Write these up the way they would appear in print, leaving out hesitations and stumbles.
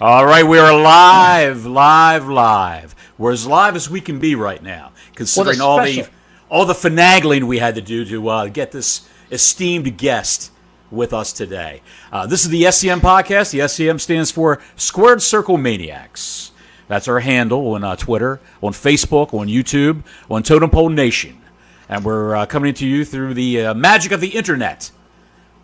All right, we are live. We're as live as we can be right now, considering all the finagling we had to do to get this esteemed guest with us today. This is the SCM podcast. The SCM stands for Squared Circle Maniacs. That's our handle on Twitter, on Facebook, on YouTube, on Totem Pole Nation. And we're coming to you through the magic of the internet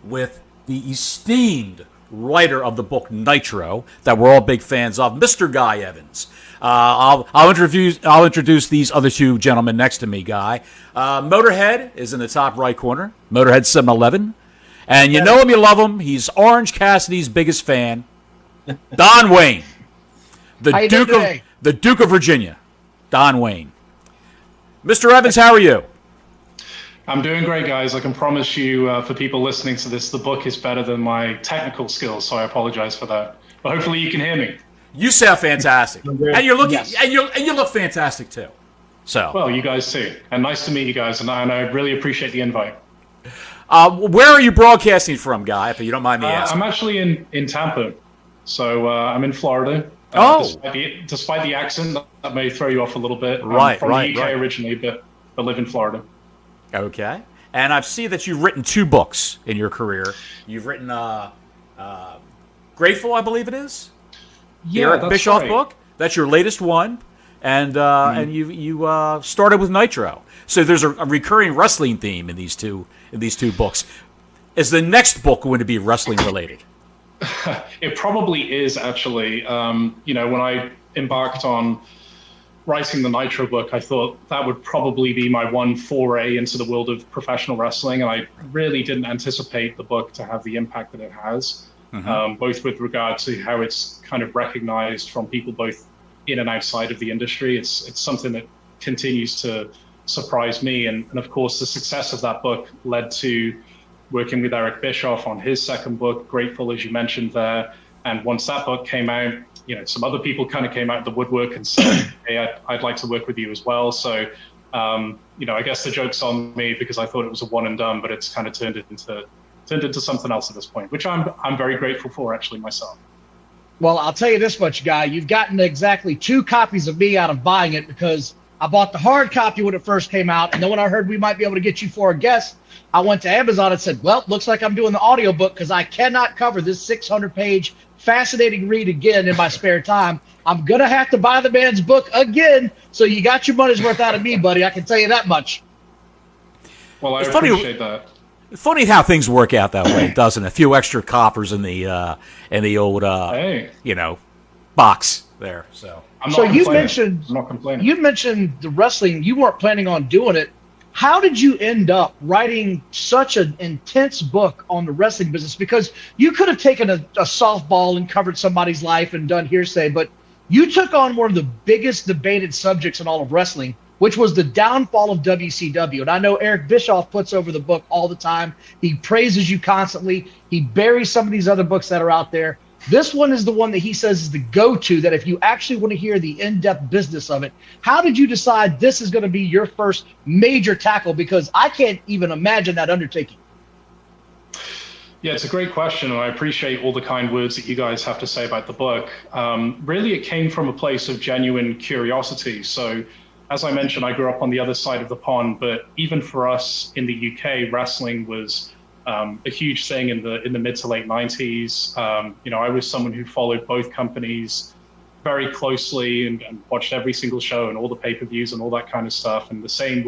with the esteemed writer of the book NITRO that we're all big fans of, Mr. Guy Evans. I'll introduce these other two gentlemen next to me. Guy, Motorhead is in the top right corner. Motorhead 711, and you know him, you love him. He's Orange Cassidy's biggest fan, Don Wayne, the Duke of Virginia, Don Wayne. Mr. Evans, how are you? I'm doing great, guys. I can promise you, for people listening to this, the book is better than my technical skills, so I apologize for that. But hopefully, you can hear me. You sound fantastic, and you're looking, and you look fantastic too. So, well, you guys too, and nice to meet you guys, and I really appreciate the invite. Where are you broadcasting from, Guy? If you don't mind me asking. I'm actually in Tampa, so I'm in Florida. Despite the accent, that may throw you off a little bit. I'm from the UK originally, but live in Florida. Okay. And I see that you've written 2 books in your career. You've written Grateful, I believe it is. Yeah, Eric Bischoff book. That's your latest one. And you started with NITRO. So there's a recurring wrestling theme in these two books. Is the next book going to be wrestling related? It probably is, actually. When I embarked on writing the NITRO book, I thought that would probably be my one foray into the world of professional wrestling, and I really didn't anticipate the book to have the impact that it has, both with regard to how it's kind of recognized from people both in and outside of the industry. It's something that continues to surprise me, and of course the success of that book led to working with Eric Bischoff on his second book, Grateful, as you mentioned there. And once that book came out, some other people kind of came out of the woodwork and said, hey, I'd like to work with you as well. So, I guess the joke's on me because I thought it was a one and done, but it's kind of turned into something else at this point, which I'm very grateful for, actually, myself. Well, I'll tell you this much, Guy. You've gotten exactly 2 copies of me out of buying it, because I bought the hard copy when it first came out, and then when I heard we might be able to get you for a guest, I went to Amazon and said, well, looks like I'm doing the audiobook because I cannot cover this 600-page fascinating read again in my spare time. I'm going to have to buy the man's book again, so you got your money's worth out of me, buddy. I can tell you that much. Well, I appreciate that. It's funny how things work out that way, doesn't it? A few extra coppers in the old box there. So you mentioned the wrestling. You weren't planning on doing it. How did you end up writing such an intense book on the wrestling business? Because you could have taken a softball and covered somebody's life and done hearsay, but you took on one of the biggest debated subjects in all of wrestling, which was the downfall of WCW. And I know Eric Bischoff puts over the book all the time. He praises you constantly. He buries some of these other books that are out there. This one is the one that he says is the go-to, that if you actually want to hear the in-depth business of it. How did you decide this is going to be your first major tackle? Because I can't even imagine that undertaking. Yeah, it's a great question, and I appreciate all the kind words that you guys have to say about the book. Really, it came from a place of genuine curiosity. So, as I mentioned, I grew up on the other side of the pond, but even for us in the UK, wrestling was a huge thing in the mid to late 90s. I was someone who followed both companies very closely and watched every single show and all the pay-per-views and all that kind of stuff. And the same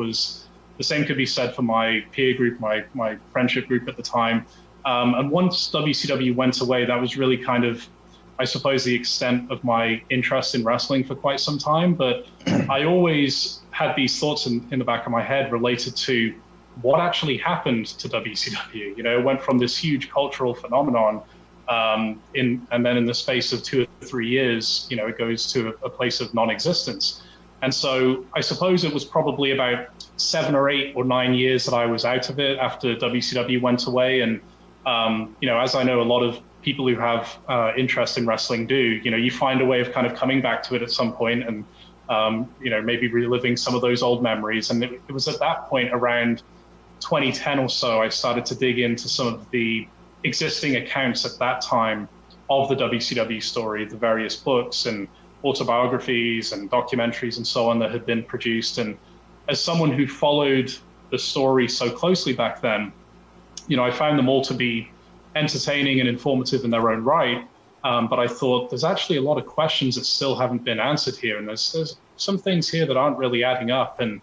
could be said for my peer group, my friendship group at the time. And once WCW went away, that was really kind of, I suppose, the extent of my interest in wrestling for quite some time. But I always had these thoughts in the back of my head related to what actually happened to WCW. It went from this huge cultural phenomenon, and then in the space of 2 or 3 years, it goes to a place of non-existence. And so I suppose it was probably about 7 or 8 or 9 years that I was out of it after WCW went away. And as I know a lot of people who have interest in wrestling do, you find a way of kind of coming back to it at some point and maybe reliving some of those old memories. And it was at that point, around 2010 or so, I started to dig into some of the existing accounts at that time of the WCW story, the various books and autobiographies and documentaries and so on that had been produced. And as someone who followed the story so closely back then, I found them all to be entertaining and informative in their own right. But I thought there's actually a lot of questions that still haven't been answered here. And there's some things here that aren't really adding up. And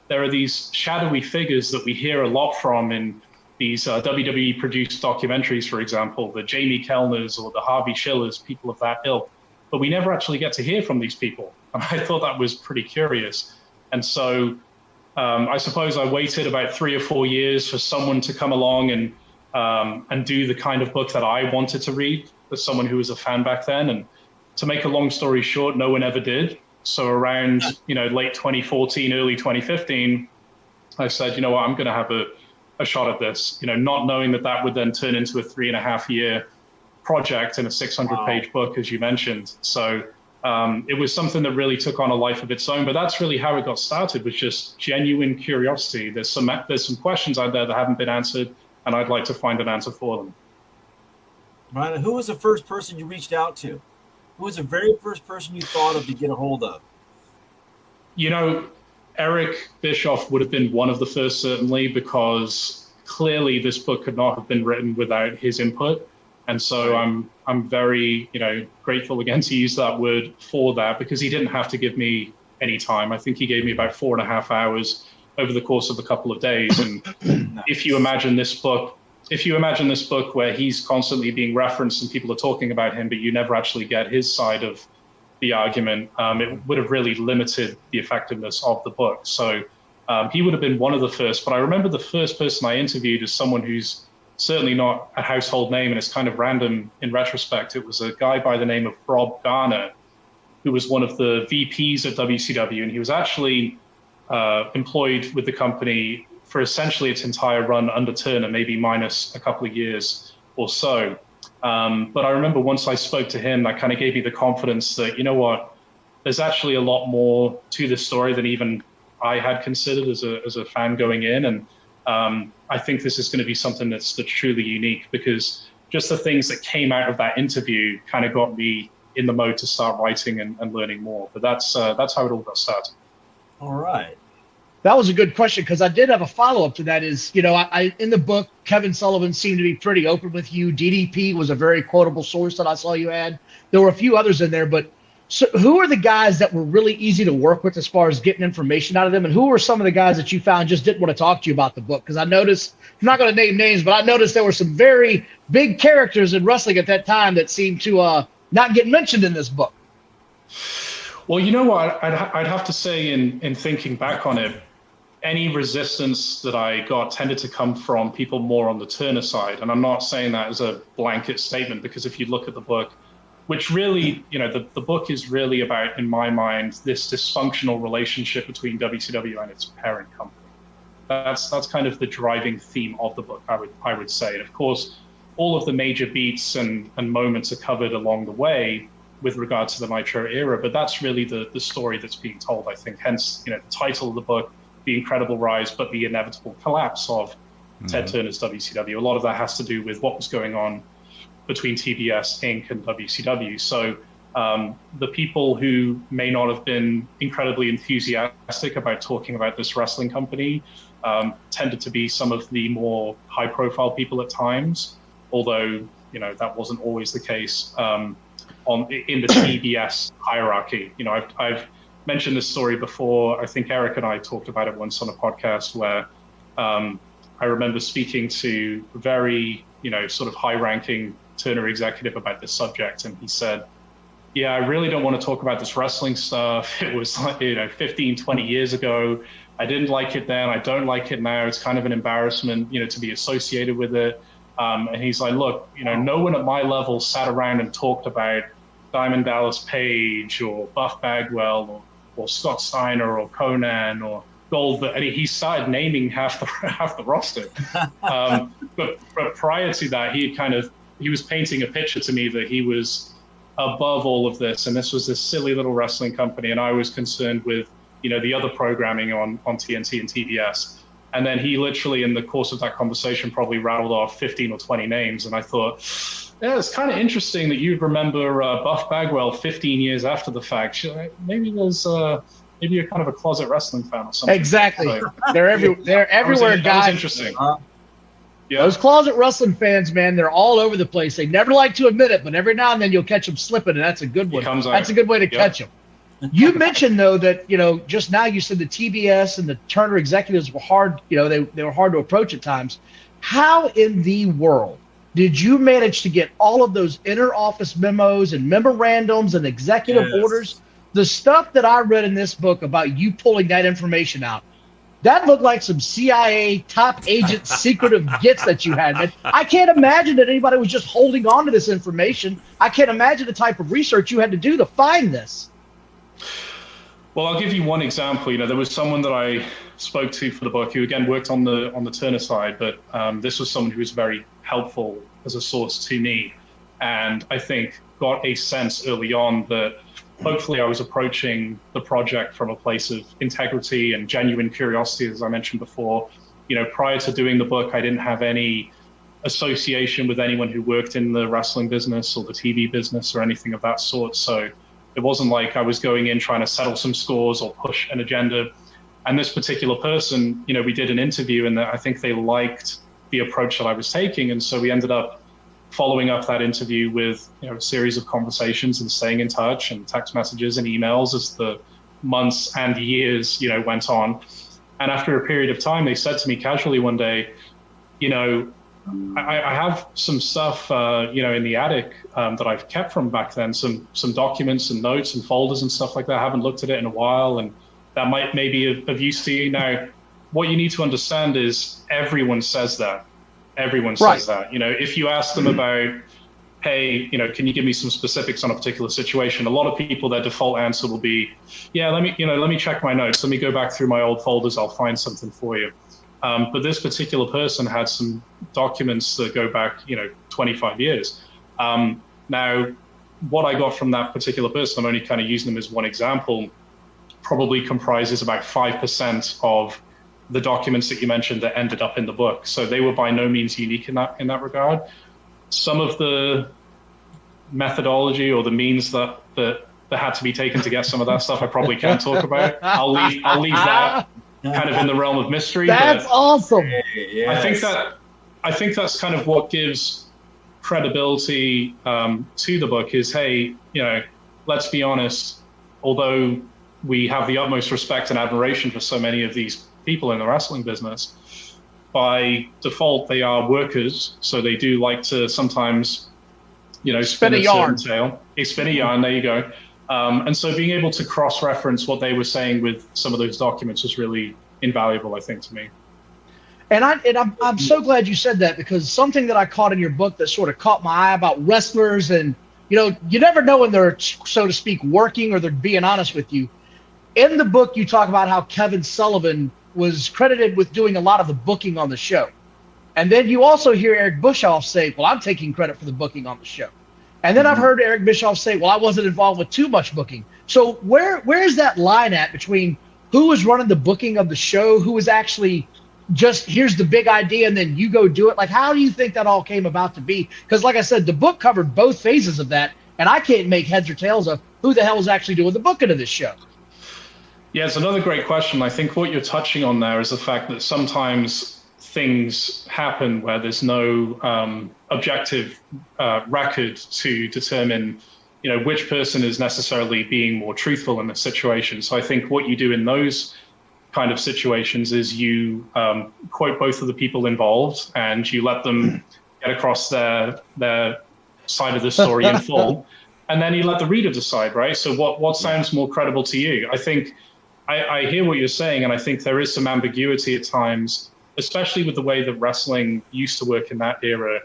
there are these shadowy figures that we hear a lot from in these WWE produced documentaries, for example, the Jamie Kellners or the Harvey Schillers, people of that ilk. But we never actually get to hear from these people. And I thought that was pretty curious. And so I suppose I waited about 3 or 4 years for someone to come along and do the kind of book that I wanted to read as someone who was a fan back then. And to make a long story short, no one ever did. So around late 2014, early 2015, I said, what, I'm going to have a shot at this, not knowing that would then turn into a 3.5-year project and a 600-page book, as you mentioned. So it was something that really took on a life of its own. But that's really how it got started, was just genuine curiosity. There's some questions out there that haven't been answered, and I'd like to find an answer for them. Right. Who was the first person you reached out to? Who was the very first person you thought of to get a hold of? Eric Bischoff would have been one of the first, certainly, because clearly this book could not have been written without his input. And so I'm very, grateful again to use that word for that, because he didn't have to give me any time. I think he gave me about 4.5 hours over the course of a couple of days. And if you imagine this book where he's constantly being referenced and people are talking about him, but you never actually get his side of the argument, it would have really limited the effectiveness of the book. So he would have been one of the first. But I remember the first person I interviewed is someone who's certainly not a household name, and it's kind of random in retrospect. It was a guy by the name of Rob Garner, who was one of the VPs at WCW, and he was actually employed with the company for essentially its entire run under Turner, maybe minus a couple of years or so. But I remember once I spoke to him, that kind of gave me the confidence that, there's actually a lot more to this story than even I had considered as a fan going in. And I think this is going to be something that's truly unique, because just the things that came out of that interview kind of got me in the mode to start writing and learning more. But that's how it all got started. All right. That was a good question, because I did have a follow-up to that. Is, I in the book, Kevin Sullivan seemed to be pretty open with you. DDP was a very quotable source that I saw you had. There were a few others in there, but so who are the guys that were really easy to work with as far as getting information out of them? And who were some of the guys that you found just didn't want to talk to you about the book? Because I noticed, I'm not going to name names, but I noticed there were some very big characters in wrestling at that time that seemed to not get mentioned in this book. Well, you know what? I'd have to say, in thinking back on it, any resistance that I got tended to come from people more on the Turner side. And I'm not saying that as a blanket statement, because if you look at the book, which really, the book is really about, in my mind, this dysfunctional relationship between WCW and its parent company. That's kind of the driving theme of the book, I would say. And of course, all of the major beats and moments are covered along the way with regard to the Nitro era, but that's really the story that's being told, I think. Hence, the title of the book, The Incredible Rise, but the Inevitable Collapse of Ted Turner's WCW. A lot of that has to do with what was going on between TBS, Inc. and WCW. So the people who may not have been incredibly enthusiastic about talking about this wrestling company tended to be some of the more high-profile people at times, although that wasn't always the case in the TBS hierarchy. I've mentioned this story before. I think Eric and I talked about it once on a podcast where I remember speaking to a very sort of high-ranking Turner executive about this subject, and he said, yeah, I really don't want to talk about this wrestling stuff. It was like 15, 20 years ago. I didn't like it then. I don't like it now. It's kind of an embarrassment, to be associated with it. And he's like, look, no one at my level sat around and talked about Diamond Dallas Page or Buff Bagwell or Scott Steiner or Conan or Goldberg. He started naming half the roster. But prior to that, he was painting a picture to me that he was above all of this, and this was this silly little wrestling company, and I was concerned with the other programming on TNT and TBS. And then he literally, in the course of that conversation, probably rattled off 15 or 20 names, and I thought, Yeah, it's kind of interesting that you'd remember Buff Bagwell 15 years after the fact. Maybe maybe you're kind of a closet wrestling fan or something. Exactly. So, they're everywhere, guys. That was interesting. Yeah. Those closet wrestling fans, man, they're all over the place. They never like to admit it, but every now and then you'll catch them slipping, and that's a good one. That's a good way to catch them. You mentioned, though, that, just now you said the TBS and the Turner executives were hard, they were hard to approach at times. How in the world did you manage to get all of those inter-office memos and memorandums and executive orders? The stuff that I read in this book about you pulling that information out, that looked like some CIA top agent secretive gets that you had. Man, I can't imagine that anybody was just holding on to this information. I can't imagine the type of research you had to do to find this. Well, I'll give you one example. There was someone that I spoke to for the book who, again, worked on the Turner side, but this was someone who was very helpful as a source to me, and I think got a sense early on that hopefully I was approaching the project from a place of integrity and genuine curiosity, as I mentioned before. Prior to doing the book, I didn't have any association with anyone who worked in the wrestling business or the TV business or anything of that sort. So it wasn't like I was going in trying to settle some scores or push an agenda. And this particular person, we did an interview, and I think they liked the approach that I was taking. And so we ended up following up that interview with a series of conversations and staying in touch and text messages and emails as the months and years went on. And after a period of time, they said to me casually one day, I have some stuff in the attic that I've kept from back then, some documents and notes and folders and stuff like that. I haven't looked at it in a while, and that might maybe of use to you. Now, what you need to understand is everyone says that. Everyone says that. If you ask them about, hey, can you give me some specifics on a particular situation? A lot of people, their default answer will be, yeah, let me check my notes. Let me go back through my old folders. I'll find something for you. But this particular person had some documents that go back, 25 years. Now, what I got from that particular person, I'm only kind of using them as one example, probably comprises about 5% of the documents that you mentioned that ended up in the book. So they were by no means unique in that regard. Some of the methodology or the means that had to be taken to get some of that stuff, I probably can't talk about. I'll leave that kind of in the realm of mystery. That's awesome. Yes. I think that's kind of what gives credibility to the book is, hey, let's be honest, although we have the utmost respect and admiration for so many of these people in the wrestling business, by default they are workers, so they do like to sometimes spin a yarn. They spin a yarn, there you go. And so being able to cross-reference what they were saying with some of those documents was really invaluable, I think, to me. And I'm so glad you said that, because something that I caught in your book that sort of caught my eye about wrestlers, and you never know when they're, so to speak, working or they're being honest with you. In the book, you talk about how Kevin Sullivan was credited with doing a lot of the booking on the show. And then you also hear Eric Bischoff say, well, I'm taking credit for the booking on the show. And then I've heard Eric Bischoff say, well, I wasn't involved with too much booking. So where's that line at between who was running the booking of the show, who was actually just, here's the big idea, and then you go do it? Like, how do you think that all came about to be? Because like I said, the book covered both phases of that, and I can't make heads or tails of who the hell is actually doing the booking of this show. Yeah, it's another great question. I think what you're touching on there is the fact that sometimes things happen where there's no objective record to determine, which person is necessarily being more truthful in the situation. So I think what you do in those kind of situations is you quote both of the people involved, and you let them get across their side of the story in full, and then you let the reader decide, right? So what sounds more credible to you? I think I hear what you're saying, and I think there is some ambiguity at times, especially with the way that wrestling used to work in that era.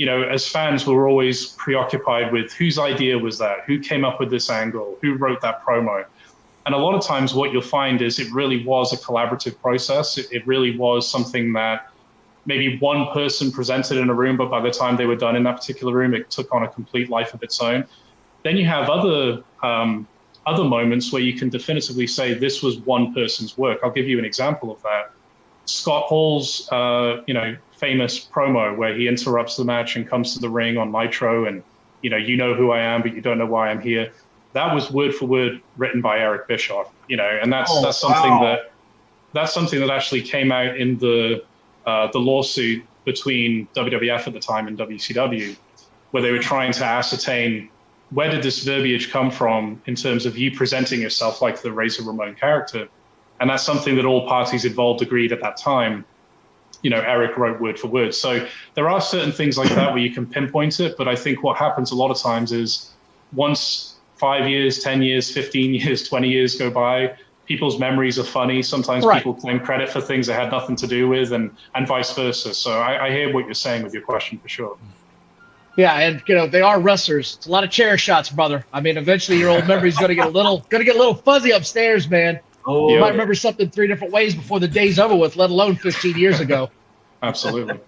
As fans, we're always preoccupied with whose idea was that, who came up with this angle, who wrote that promo. And a lot of times what you'll find is it really was a collaborative process. It really was something that maybe one person presented in a room, but by the time they were done in that particular room, it took on a complete life of its own. Then you have other moments where you can definitively say this was one person's work. I'll give you an example of that. Scott Hall's, famous promo where he interrupts the match and comes to the ring on Nitro and, you know who I am, but you don't know why I'm here. That was word for word written by Eric Bischoff, and that's something that actually came out in the lawsuit between WWF at the time and WCW, where they were trying to ascertain where did this verbiage come from in terms of you presenting yourself like the Razor Ramon character. And that's something that all parties involved agreed at that time. Eric wrote word for word. So there are certain things like that where you can pinpoint it. But I think what happens a lot of times is once 5 years, 10 years, 15 years, 20 years go by, people's memories are funny. Sometimes people claim credit for things they had nothing to do with and vice versa. So I hear what you're saying with your question for sure. Yeah, and they are wrestlers. It's a lot of chair shots, brother. I mean, eventually your old memory's gonna get a little fuzzy upstairs, man. Oh, you might remember something 3 different ways before the day's over with, let alone 15 years ago. Absolutely.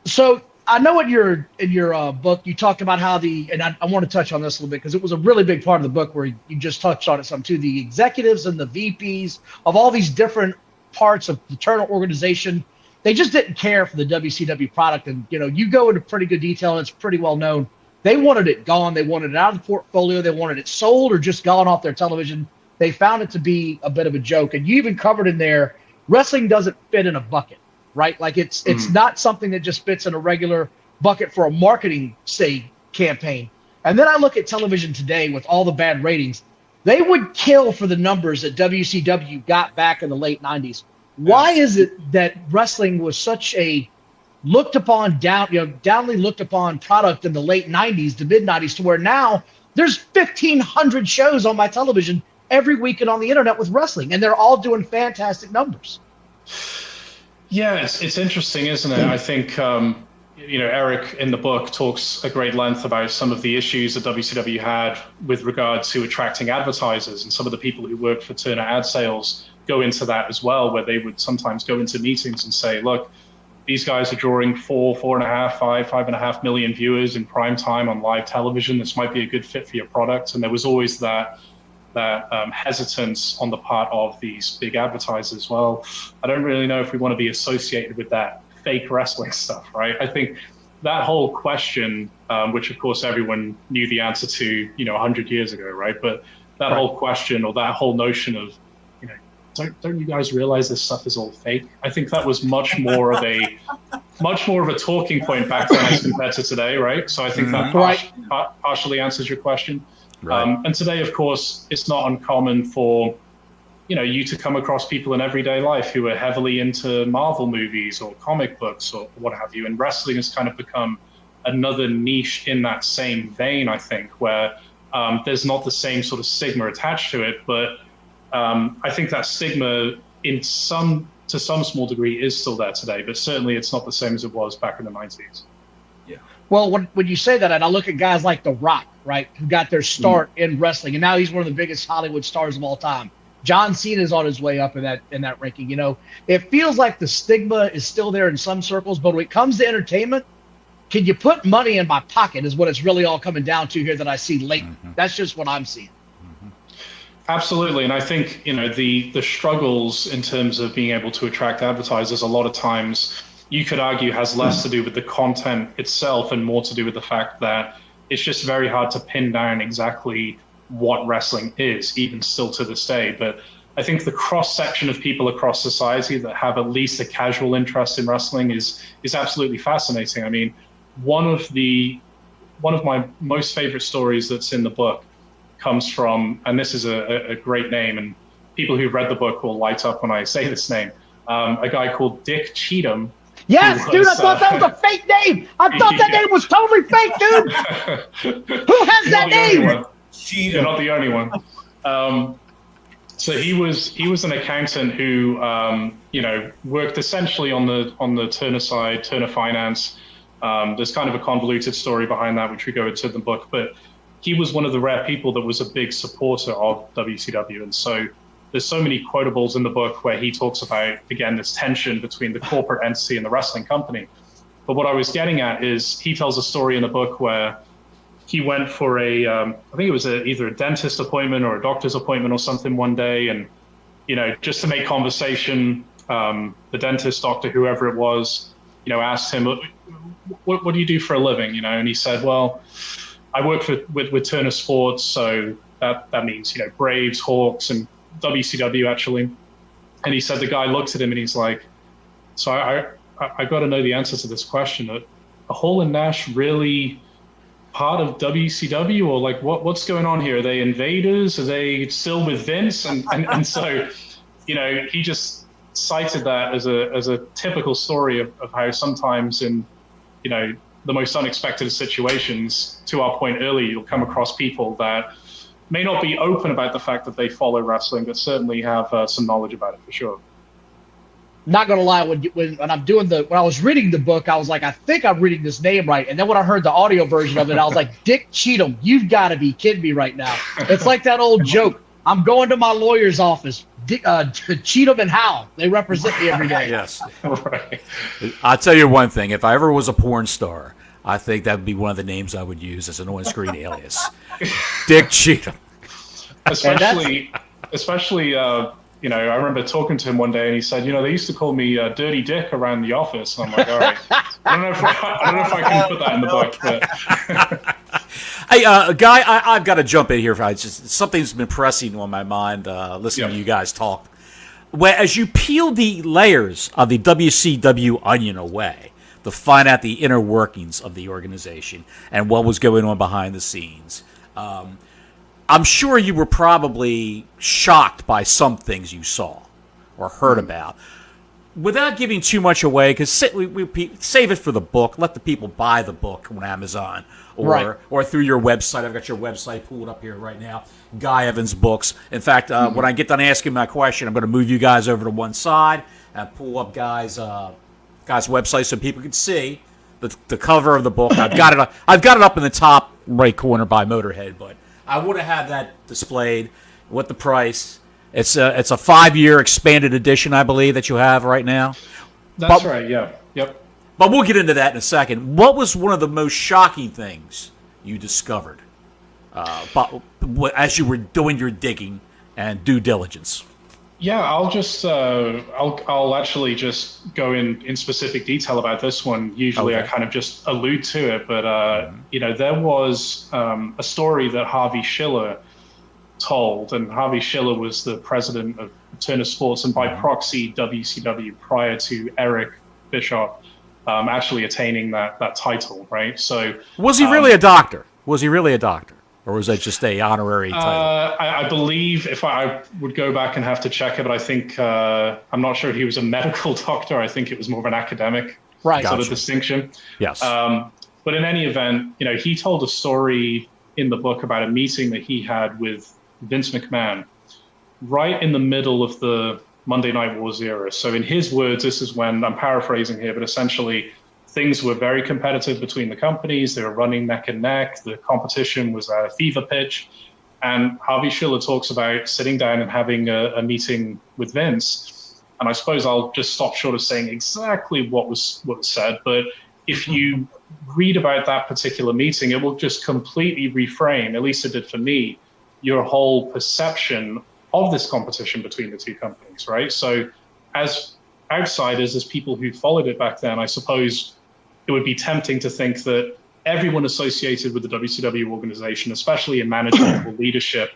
So I know in your book you talked about how and I want to touch on this a little bit because it was a really big part of the book where you just touched on it some too. The executives and the VPs of all these different parts of the Turner organization, they just didn't care for the WCW product. And you go into pretty good detail and it's pretty well known. They wanted it gone. They wanted it out of the portfolio. They wanted it sold or just gone off their television. They found it to be a bit of a joke. And you even covered in there, wrestling doesn't fit in a bucket, right? Like it's not something that just fits in a regular bucket for a marketing, say, campaign. And then I look at television today with all the bad ratings. They would kill for the numbers that WCW got back in the late 90s. Why is it that wrestling was such a downly looked upon product in the late 90s to mid 90s to where now there's 1,500 shows on my television every weekend on the internet with wrestling, and they're all doing fantastic numbers. Yeah, it's interesting, isn't it? I think, Eric in the book talks at great length about some of the issues that WCW had with regard to attracting advertisers, and some of the people who worked for Turner Ad Sales go into that as well, where they would sometimes go into meetings and say, look, these guys are drawing 5.5 million viewers in prime time on live television. This might be a good fit for your product. And there was always that hesitance on the part of these big advertisers. Well, I don't really know if we want to be associated with that fake wrestling stuff, right? I think that whole question, which of course everyone knew the answer to, 100 years ago, right? But that whole question or that whole notion of, don't you guys realize this stuff is all fake? I think that was much more of a talking point back then as compared to today, right? So I think that partially answers your question. Right. And today, of course, it's not uncommon for, you to come across people in everyday life who are heavily into Marvel movies or comic books or what have you. And wrestling has kind of become another niche in that same vein, I think, where there's not the same sort of stigma attached to it. But I think that stigma to some small degree is still there today, but certainly it's not the same as it was back in the 90s. Yeah. Well, when you say that, and I look at guys like The Rock, right, who got their start in wrestling, and now he's one of the biggest Hollywood stars of all time. John Cena's on his way up in that ranking. It feels like the stigma is still there in some circles, but when it comes to entertainment, can you put money in my pocket is what it's really all coming down to here that I see lately. Mm-hmm. That's just what I'm seeing. Absolutely. And I think, the struggles in terms of being able to attract advertisers a lot of times you could argue has less to do with the content itself and more to do with the fact that it's just very hard to pin down exactly what wrestling is, even still to this day. But I think the cross-section of people across society that have at least a casual interest in wrestling is absolutely fascinating. I mean, one of my most favorite stories that's in the book comes from, and this is a great name, and people who've read the book will light up when I say this name, a guy called Dick Cheatham. Yes, dude, I thought that was a fake name. I thought that name was totally fake, dude. Who has that name? You're not the only one. So he was an accountant who, worked essentially on the Turner side, Turner Finance. There's kind of a convoluted story behind that, which we go into in the book, but he was one of the rare people that was a big supporter of WCW. And so there's so many quotables in the book where he talks about, again, this tension between the corporate entity and the wrestling company. But what I was getting at is he tells a story in the book where he went for I think it was either a dentist appointment or a doctor's appointment or something one day. And, just to make conversation, the dentist, doctor, whoever it was, asked him, what do you do for a living? And he said, well, I work with Turner Sports, so that means, Braves, Hawks, and WCW actually. And he said, the guy looks at him and he's like, so I got to know the answer to this question. Are Hall and Nash really part of WCW, or like what's going on here? Are they invaders? Are they still with Vince? And so, he just cited that as a typical story of how sometimes in, the most unexpected of situations, to our point earlier, you'll come across people that may not be open about the fact that they follow wrestling, but certainly have some knowledge about it for sure. Not gonna lie, when I was reading the book, I was like, I think I'm reading this name right. And then when I heard the audio version of it, I was like, Dick Cheatham, you've got to be kidding me right now. It's like that old joke. I'm going to my lawyer's office. Cheatham and Howe, they represent me every day. Yes. Right. I'll tell you one thing. If I ever was a porn star, I think that would be one of the names I would use as an on-screen alias. Dick Cheatham. Especially, I remember talking to him one day, and he said, they used to call me Dirty Dick around the office. And I'm like, all right, I don't know if I can put that in the book. But Hey, Guy, I've got to jump in here. Something's been pressing on my mind listening to you guys talk. As you peel the layers of the WCW onion away to find out the inner workings of the organization and what was going on behind the scenes, I'm sure you were probably shocked by some things you saw or heard about. Without giving too much away, because we save it for the book, let the people buy the book on Amazon or through your website. I've got your website pulled up here right now, Guy Evans Books. In fact, when I get done asking my question, I'm going to move you guys over to one side and pull up Guy's website so people can see the cover of the book. I've got it up in the top right corner by Motorhead, but I want to have that displayed with the price. It's a 5-year expanded edition, I believe, that you have right now. That's right, yeah. Yep. But we'll get into that in a second. What was one of the most shocking things you discovered as you were doing your digging and due diligence? Yeah, I'll actually just go in specific detail about this one. Usually I kind of just allude to it, but there was a story that Harvey Schiller told, and Harvey Schiller was the president of Turner Sports and by proxy WCW prior to Eric Bischoff actually attaining that title, right? So was he really a doctor? Was he really a doctor? Or was that just a honorary title? I believe, if I would go back and have to check it, but I think, I'm not sure if he was a medical doctor. I think it was more of an academic sort of distinction. Yes. But in any event, he told a story in the book about a meeting that he had with Vince McMahon right in the middle of the Monday Night Wars era. So in his words, this is when, I'm paraphrasing here, but essentially things were very competitive between the companies. They were running neck and neck. The competition was at a fever pitch. And Harvey Schiller talks about sitting down and having a meeting with Vince. And I suppose I'll just stop short of saying exactly what was said. But if you read about that particular meeting, it will just completely reframe, at least it did for me, your whole perception of this competition between the two companies, right? So as outsiders, as people who followed it back then, I suppose it would be tempting to think that everyone associated with the WCW organization, especially in management or leadership,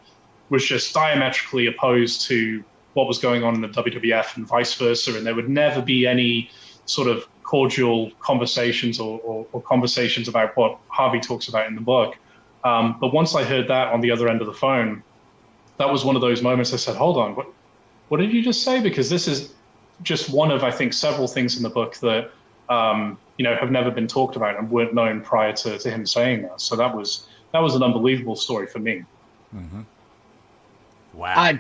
was just diametrically opposed to what was going on in the WWF and vice versa, and there would never be any sort of cordial conversations or conversations about what Harvey talks about in the book. But once I heard that on the other end of the phone, that was one of those moments I said, hold on, what did you just say? Because this is just one of, I think, several things in the book that, have never been talked about and weren't known prior to him saying that. So that was an unbelievable story for me. Mm-hmm. Wow.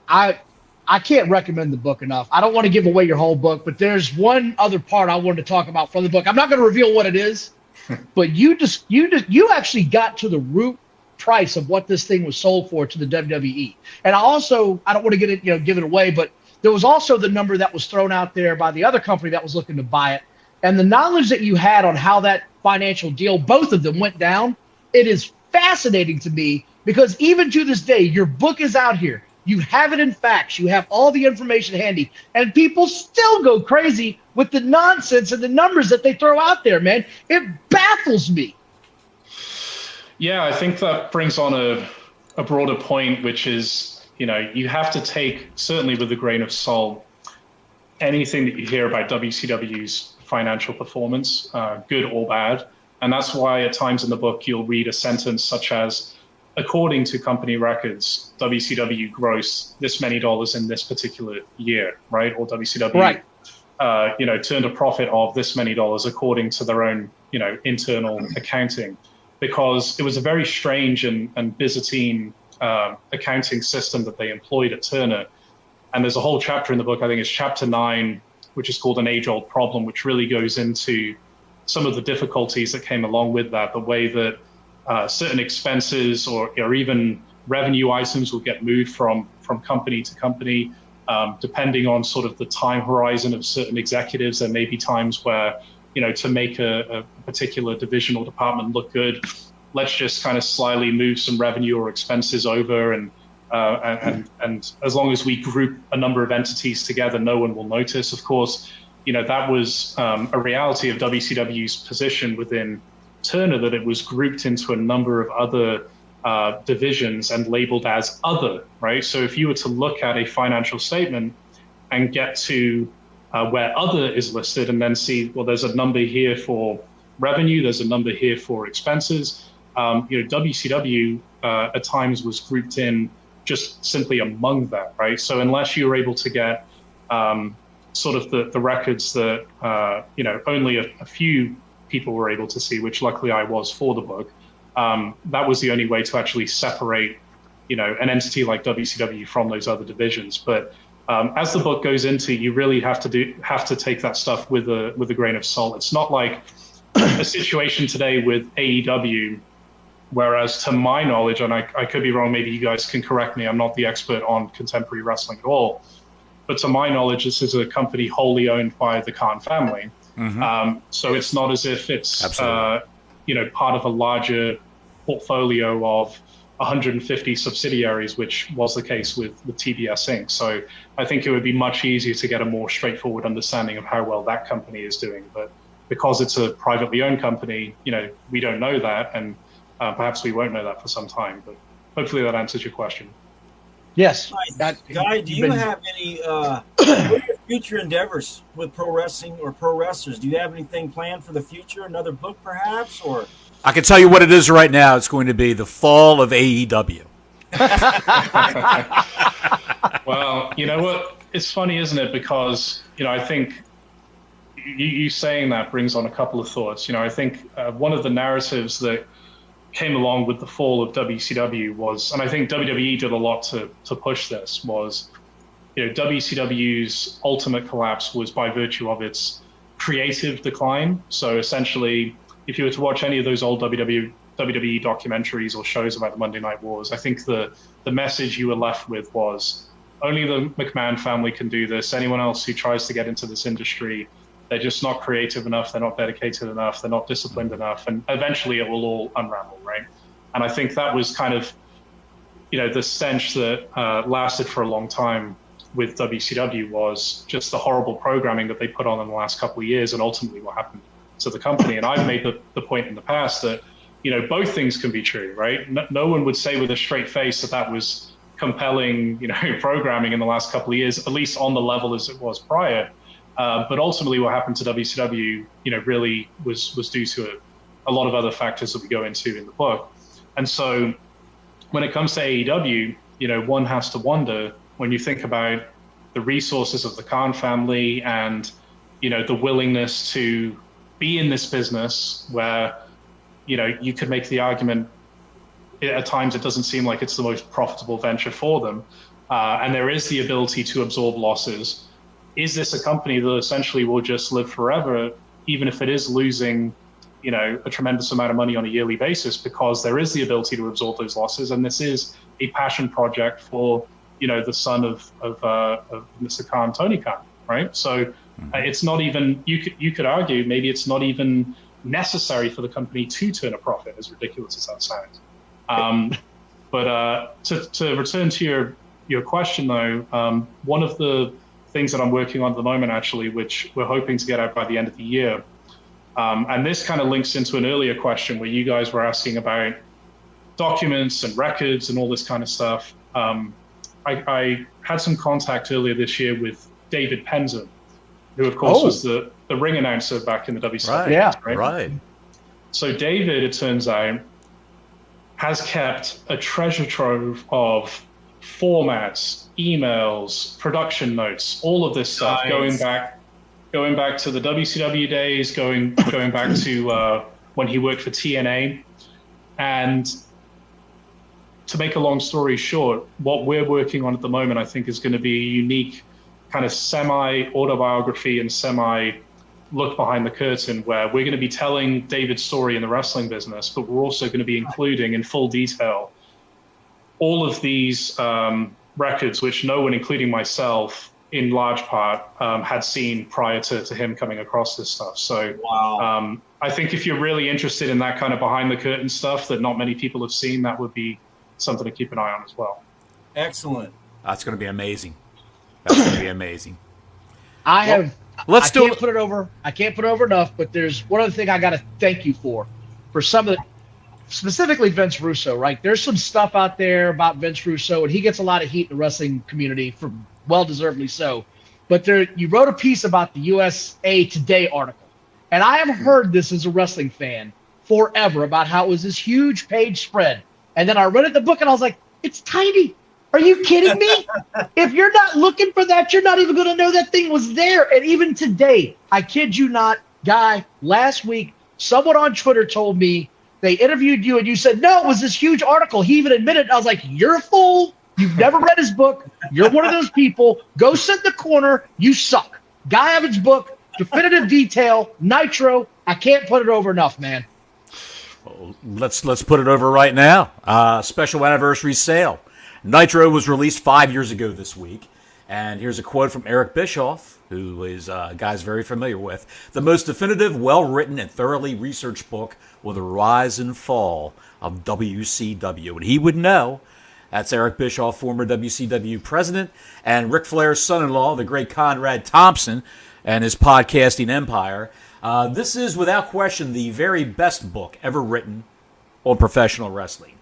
I can't recommend the book enough. I don't want to give away your whole book, but there's one other part I wanted to talk about from the book. I'm not going to reveal what it is, but you actually got to the root price of what this thing was sold for to the WWE. And I don't want to give it away, but there was also the number that was thrown out there by the other company that was looking to buy it. And the knowledge that you had on how that financial deal, both of them went down, it is fascinating to me because even to this day, your book is out here. You have it in facts. You have all the information handy. And people still go crazy with the nonsense and the numbers that they throw out there, man. It baffles me. Yeah, I think that brings on a broader point, which is, you have to take, certainly with a grain of salt, anything that you hear about WCW's financial performance, good or bad. And that's why at times in the book, you'll read a sentence such as, according to company records, WCW grossed this many dollars in this particular year, right? Or WCW, right. Turned a profit of this many dollars according to their own, internal accounting, because it was a very strange and Byzantine accounting system that they employed at Turner. And there's a whole chapter in the book, I think it's chapter 9, which is called An Age-Old Problem, which really goes into some of the difficulties that came along with that, the way that certain expenses or even revenue items will get moved from company to company, depending on sort of the time horizon of certain executives. There may be times where, to make a particular division or department look good, let's just kind of slyly move some revenue or expenses over, and as long as we group a number of entities together, no one will notice. Of course, that was a reality of WCW's position within Turner, that it was grouped into a number of other divisions and labeled as other, right? So if you were to look at a financial statement and get to where other is listed and then see, well, there's a number here for revenue, there's a number here for expenses, WCW at times was grouped in just simply among that, right? So unless you were able to get sort of the records that, only a few people were able to see, which luckily I was for the book, that was the only way to actually separate, an entity like WCW from those other divisions. But as the book goes into, you really have to take that stuff with a grain of salt. It's not like a situation today with AEW, whereas to my knowledge, and I could be wrong, maybe you guys can correct me, I'm not the expert on contemporary wrestling at all, but to my knowledge, this is a company wholly owned by the Khan family. Mm-hmm. So it's not as if it's part of a larger portfolio of 150 subsidiaries, which was the case with TBS Inc. So I think it would be much easier to get a more straightforward understanding of how well that company is doing. But because it's a privately owned company, we don't know that, and perhaps we won't know that for some time. But hopefully that answers your question. Yes. Guy, do you have any future endeavors with pro wrestling or pro wrestlers? Do you have anything planned for the future? Another book, perhaps? Or I can tell you what it is right now. It's going to be the fall of AEW. Well, you know what? It's funny, isn't it? Because, I think you saying that brings on a couple of thoughts. I think one of the narratives that came along with the fall of WCW was, and I think WWE did a lot to push this, was, WCW's ultimate collapse was by virtue of its creative decline. So essentially, if you were to watch any of those old WWE documentaries or shows about the Monday Night Wars, I think the message you were left with was, only the McMahon family can do this. Anyone else who tries to get into this industry, they're just not creative enough, they're not dedicated enough, they're not disciplined enough, and eventually it will all unravel, right? And I think that was kind of, the stench that lasted for a long time with WCW, was just the horrible programming that they put on in the last couple of years, and ultimately what happened to the company. And I've made the point in the past that, both things can be true, right? No one would say with a straight face that was compelling, programming in the last couple of years, at least on the level as it was prior. But ultimately what happened to WCW, really was due to a lot of other factors that we go into in the book. And so when it comes to AEW, one has to wonder, when you think about the resources of the Khan family and, the willingness to be in this business where, you could make the argument at times it doesn't seem like it's the most profitable venture for them. And there is the ability to absorb losses. Is this a company that essentially will just live forever, even if it is losing, a tremendous amount of money on a yearly basis, because there is the ability to absorb those losses, and this is a passion project for, the son of Mr. Khan, Tony Khan, right? So it's not even, you could argue maybe it's not even necessary for the company to turn a profit, as ridiculous as that sounds. But to return to your question, though, one of the things that I'm working on at the moment, actually, which we're hoping to get out by the end of the year, and this kind of links into an earlier question where you guys were asking about documents and records and all this kind of stuff. I had some contact earlier this year with David Penzer, who, of course, was the ring announcer back in the WCW. Right. So David, it turns out, has kept a treasure trove of formats, emails, production notes, all of this stuff, going back to the WCW days, going back to when he worked for TNA. And to make a long story short, what we're working on at the moment, I think, is going to be a unique kind of semi-autobiography and semi-look behind the curtain, where we're going to be telling David's story in the wrestling business, but we're also going to be including in full detail all of these records, which no one, including myself, in large part, had seen prior to him coming across this stuff. So I think if you're really interested in that kind of behind-the-curtain stuff that not many people have seen, that would be something to keep an eye on as well. Excellent. That's going to be amazing. That's going to be amazing. I can't put it over enough, but there's one other thing I got to thank you for some of the, specifically Vince Russo, right? There's some stuff out there about Vince Russo, and he gets a lot of heat in the wrestling community, for well-deservedly so. But you wrote a piece about the USA Today article, and I have heard this as a wrestling fan forever about how it was this huge page spread. And then I read the book, and I was like, it's tiny. Are you kidding me? If you're not looking for that, you're not even going to know that thing was there. And even today, I kid you not, Guy, last week, someone on Twitter told me they interviewed you, and you said, no, it was this huge article. He even admitted, I was like, you're a fool. You've never read his book. You're one of those people. Go sit in the corner. You suck. Guy Evans' book, definitive detail, Nitro. I can't put it over enough, man. Well, let's put it over right now. Special anniversary sale. Nitro was released 5 years ago this week. And here's a quote from Eric Bischoff, who is a guy very familiar with. The most definitive, well-written, and thoroughly researched book with the rise and fall of WCW. And he would know. That's Eric Bischoff, former WCW president, and Ric Flair's son-in-law, the great Conrad Thompson, and his podcasting empire. This is, without question, the very best book ever written on professional wrestling.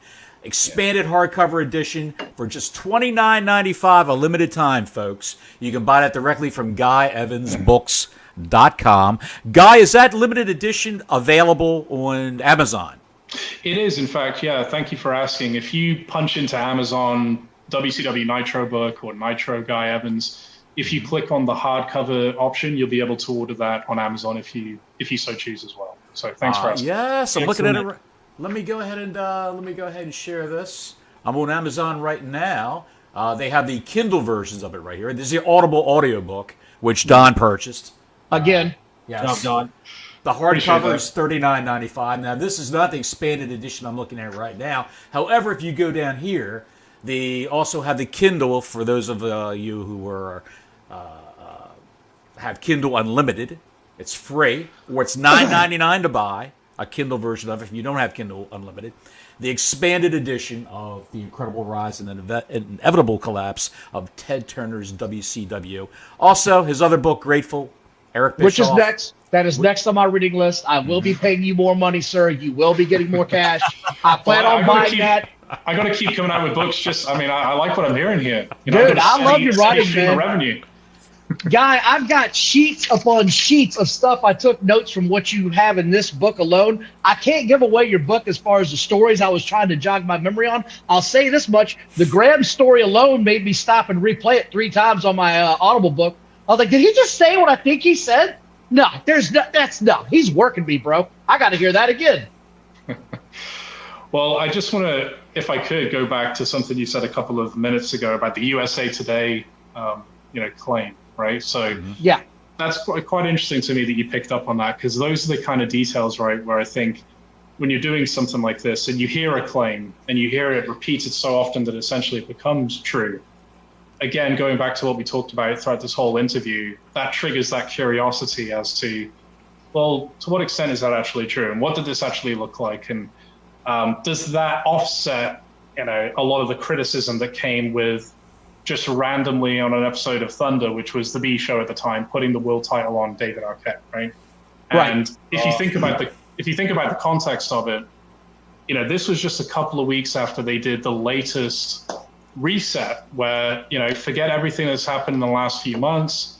Expanded hardcover edition for just $29.95, a limited time, folks. You can buy that directly from GuyEvansBooks.com. Guy, is that limited edition available on Amazon? It is, in fact, yeah. Thank you for asking. If you punch into Amazon WCW Nitro book or Nitro Guy Evans, if you click on the hardcover option, you'll be able to order that on Amazon if you so choose as well. So thanks for asking. Yes, I'm looking at it. Let me go ahead and share this. I'm on Amazon right now. They have the Kindle versions of it right here. This is the Audible audiobook, which Don purchased. Again. Yes. Don. The hardcover is $39.95. Now, this is not the expanded edition I'm looking at right now. However, if you go down here, they also have the Kindle for those of you who are have Kindle Unlimited. It's free, or it's $9.99 to buy a Kindle version of it if you don't have Kindle Unlimited. The expanded edition of The Incredible Rise and Inevitable Collapse of Ted Turner's WCW. Also, his other book, Grateful, Eric Bischoff. Which is next. That is next on my reading list. I will be paying you more money, sir. You will be getting more cash. I plan on buying that. I got to keep coming out with books. I like what I'm hearing here. Dude, I love your writing, man. Revenue. Guy, I've got sheets upon sheets of stuff. I took notes from what you have in this book alone. I can't give away your book as far as the stories I was trying to jog my memory on. I'll say this much. The Graham story alone made me stop and replay it 3 times on my Audible book. I was like, did he just say what I think he said? No, he's working me, bro. I got to hear that again. Well, I just want to, if I could, go back to something you said a couple of minutes ago about the USA Today, claim, right? So yeah, that's quite interesting to me that you picked up on that, because those are the kind of details, right, where I think when you're doing something like this and you hear a claim and you hear it repeated so often that essentially it becomes true. Again, going back to what we talked about throughout this whole interview, that triggers that curiosity as to, well, to what extent is that actually true? And what did this actually look like? And does that offset, a lot of the criticism that came with just randomly on an episode of Thunder, which was the B show at the time, putting the world title on David Arquette, right? And if you think about the context of it, you know, this was just a couple of weeks after they did the latest reset, where, you know, forget everything that's happened in the last few months.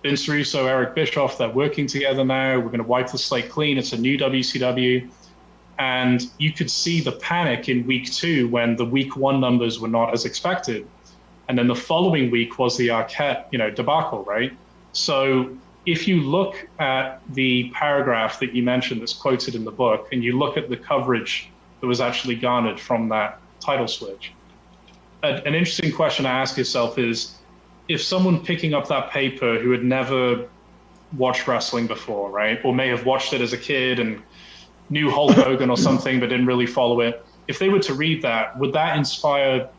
Vince Russo, Eric Bischoff, they're working together now. We're going to wipe the slate clean. It's a new WCW. And you could see the panic in week 2 when the week 1 numbers were not as expected. And then the following week was the Arquette, you know, debacle, right? So if you look at the paragraph that you mentioned that's quoted in the book, and you look at the coverage that was actually garnered from that title switch, an interesting question to ask yourself is, if someone picking up that paper who had never watched wrestling before, right, or may have watched it as a kid and knew Hulk Hogan or something but didn't really follow it, if they were to read that, would that inspire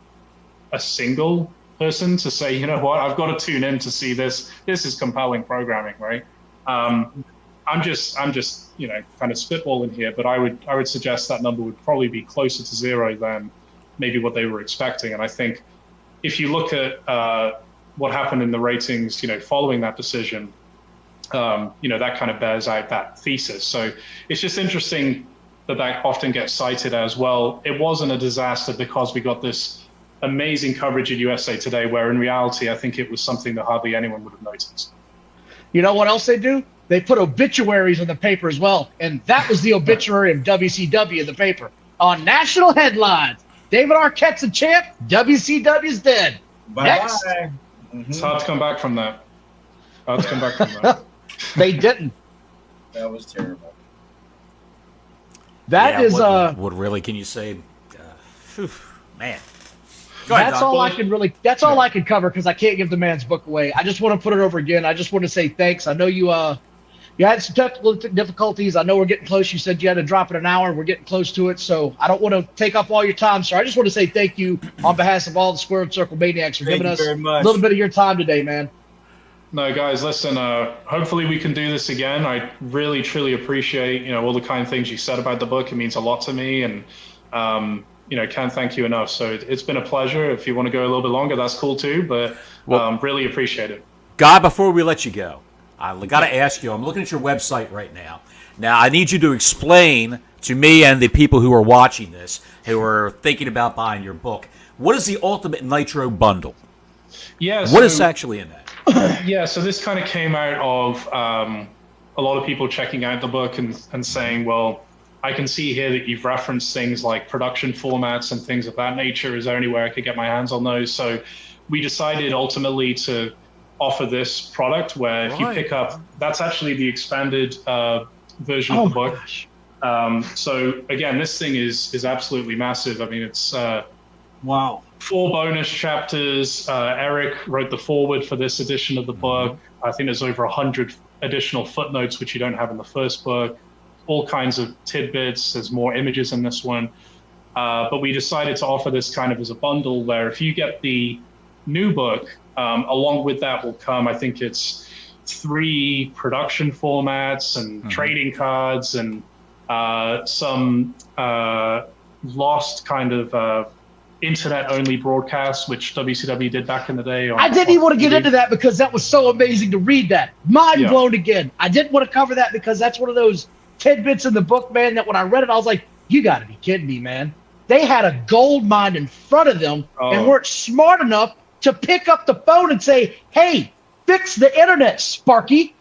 a single person to say, you know what, I've got to tune in to see this. This is compelling programming, right? I'm just, you know, kind of spitballing here, but I would suggest that number would probably be closer to 0 than maybe what they were expecting. And I think if you look at what happened in the ratings, you know, following that decision, you know, that kind of bears out that thesis. So it's just interesting that often gets cited as, well, it wasn't a disaster because we got this amazing coverage at USA Today, where in reality, I think it was something that hardly anyone would have noticed. You know what else they do? They put obituaries in the paper as well. And that was the obituary of WCW in the paper. On national headlines, David Arquette's a champ, WCW's dead. Next. It's hard to come back from that. They didn't. That was terrible. That is what really can you say? Man. Ahead, that's Don. All I can cover, because I can't give the man's book away. I just want to put it over again. I just want to say thanks. I know you had some technical difficulties. I know we're getting close. You said you had to drop it an hour. We're getting close to it, so I don't want to take up all your time, sir. I just want to say thank you on behalf of all the Squared Circle Maniacs for giving us a little bit of your time today, man. No, guys, listen, hopefully we can do this again. I really, truly appreciate, you know, all the kind things you said about the book. It means a lot to me, and you know, can't thank you enough. So it's been a pleasure. If you want to go a little bit longer, that's cool too, but really appreciate it. Guy, before we let you go, I got to ask you, I'm looking at your website right now. Now, I need you to explain to me and the people who are watching this, who are thinking about buying your book, what is the Ultimate Nitro Bundle? Yeah. What is actually in that? Yeah, so this kind of came out of a lot of people checking out the book and saying, well, I can see here that you've referenced things like production formats and things of that nature. Is there anywhere I could get my hands on those? So we decided ultimately to offer this product where if you pick up, that's actually the expanded version of the book. So again, this thing is absolutely massive. I mean, it's 4 bonus chapters. Eric wrote the foreword for this edition of the book. I think there's over 100 additional footnotes, which you don't have in the first book. All kinds of tidbits. There's more images in this one. But we decided to offer this kind of as a bundle where if you get the new book, along with that will come, I think it's 3 production formats and trading cards and some lost kind of internet-only broadcasts, which WCW did back in the day. I didn't even want to get into that because that was so amazing to read that. Mind blown again. I didn't want to cover that because that's one of those tidbits in the book, man, that when I read it, I was like, you got to be kidding me, man. They had a gold mine in front of them and weren't smart enough to pick up the phone and say, hey, fix the internet, Sparky.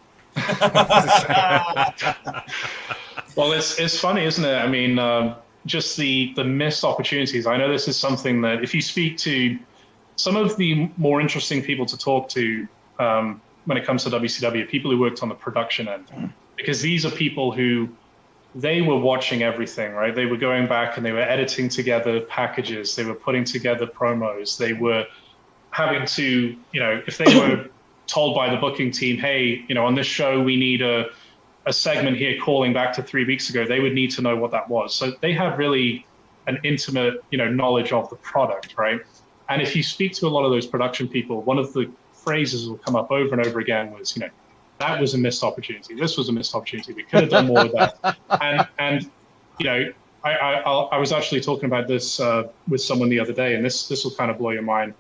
Well, it's funny, isn't it? I mean, just the missed opportunities. I know this is something that if you speak to some of the more interesting people to talk to when it comes to WCW, people who worked on the production end, because these are people who they were watching everything, right? They were going back and they were editing together packages. They were putting together promos. They were having to, you know, if they were told by the booking team, hey, you know, on this show, we need a segment here calling back to 3 weeks ago, they would need to know what that was. So they have really an intimate, you know, knowledge of the product, right? And if you speak to a lot of those production people, one of the phrases that will come up over and over again was, you know, that was a missed opportunity. This was a missed opportunity. We could have done more with that. And you know, I was actually talking about this with someone the other day, and this will kind of blow your mind.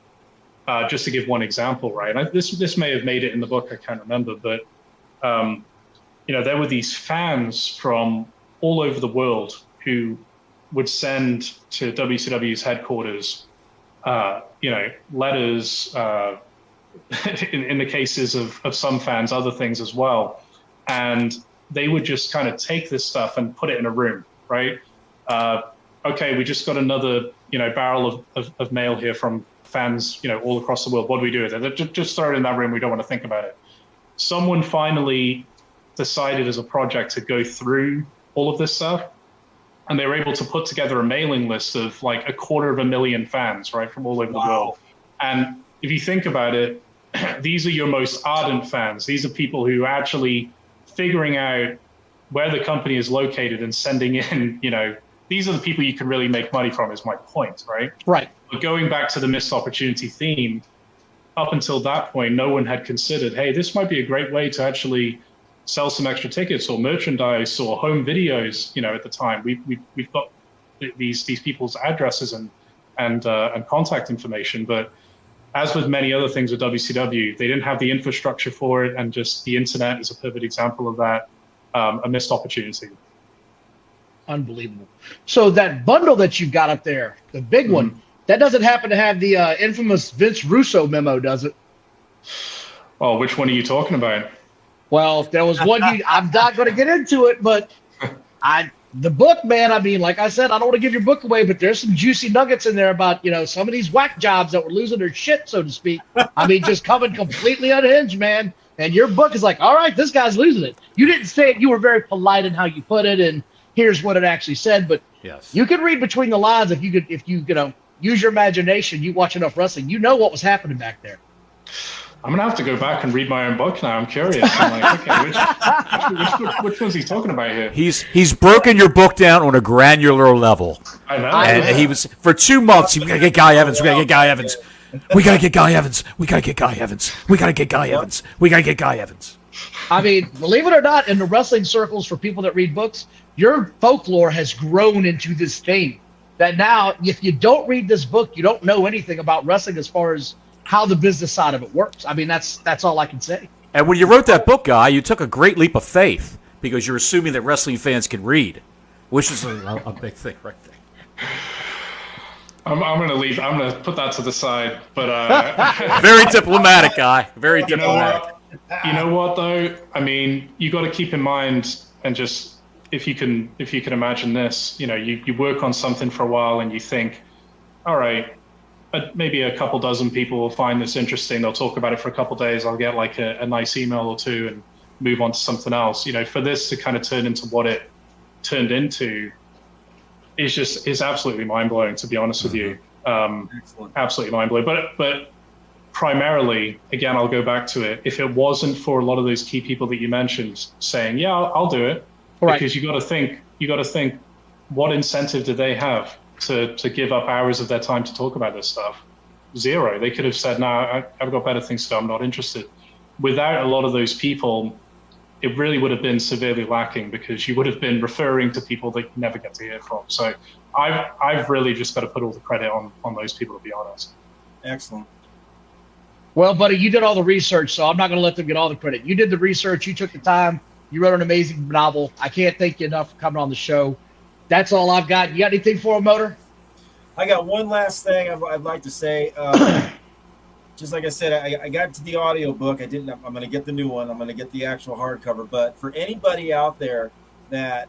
just to give one example, right? This may have made it in the book, I can't remember, but there were these fans from all over the world who would send to WCW's headquarters, letters, in the cases of some fans, other things as well. And they would just kind of take this stuff and put it in a room, right? Okay, we just got another, barrel of mail here from fans, all across the world. What do we do with it? Just throw it in that room. We don't want to think about it. Someone finally decided as a project to go through all of this stuff, and they were able to put together a mailing list of like 250,000 fans, right, from all over the world. And if you think about it, these are your most ardent fans. These are people who are actually figuring out where the company is located and sending in, these are the people you can really make money from, is my point, right? Right. But going back to the missed opportunity theme, up until that point, no one had considered, hey, this might be a great way to actually sell some extra tickets or merchandise or home videos. At the time, we've got these people's addresses and contact information. But as with many other things with WCW, they didn't have the infrastructure for it, and just the internet is a perfect example of that, a missed opportunity. Unbelievable. So that bundle that you've got up there, the big one, that doesn't happen to have the infamous Vince Russo memo, does it? Oh, which one are you talking about? Well, there was one. I'm not going to get into it, but the book, man. I mean, like I said, I don't want to give your book away, but there's some juicy nuggets in there about some of these whack jobs that were losing their shit, so to speak. I mean, just coming completely unhinged, man. And your book is like, all right, this guy's losing it. You didn't say it. You were very polite in how you put it, and here's what it actually said. But yes, you could read between the lines if you use your imagination. You watch enough wrestling, you know what was happening back there. I'm going to have to go back and read my own book now. I'm curious. I'm like, okay, which one's he talking about here? He's broken your book down on a granular level. I know. And he was, for 2 months, we got to get Guy Evans. We got to get Guy Evans. We got to get Guy Evans. We got to get Guy Evans. We got to get Guy Evans. We got to get Guy Evans. I mean, believe it or not, in the wrestling circles for people that read books, your folklore has grown into this thing that now, if you don't read this book, you don't know anything about wrestling as far as how the business side of it works. I mean, that's all I can say. And when you wrote that book, Guy, you took a great leap of faith because you're assuming that wrestling fans can read, which is a big thing right there. I'm going to leave. I'm going to put that to the side. But very diplomatic, Guy. Very diplomatic. You know what, though? I mean, you got to keep in mind, and just if you can imagine this, you work on something for a while and you think, all right, maybe a couple dozen people will find this interesting. They'll talk about it for a couple days. I'll get like a nice email or two and move on to something else. For this to kind of turn into what it turned into is absolutely mind blowing, to be honest with you. Absolutely mind blowing. But primarily, again, I'll go back to it. If it wasn't for a lot of those key people that you mentioned saying, yeah, I'll do it. Right. Because you got to think, what incentive do they have to give up hours of their time to talk about this stuff? Zero. They could have said, no, I've got better things to do. I'm not interested. Without a lot of those people, it really would have been severely lacking, because you would have been referring to people that you never get to hear from. So I've really just got to put all the credit on those people, to be honest. Excellent. Well, buddy, you did all the research, so I'm not going to let them get all the credit. You did the research. You took the time. You wrote an amazing novel. I can't thank you enough for coming on the show. That's all I've got. You got anything for a Motor? I got one last thing I'd like to say. Just like I said, I got to the audio book. I'm going to get the new one. I'm going to get the actual hardcover. But for anybody out there that,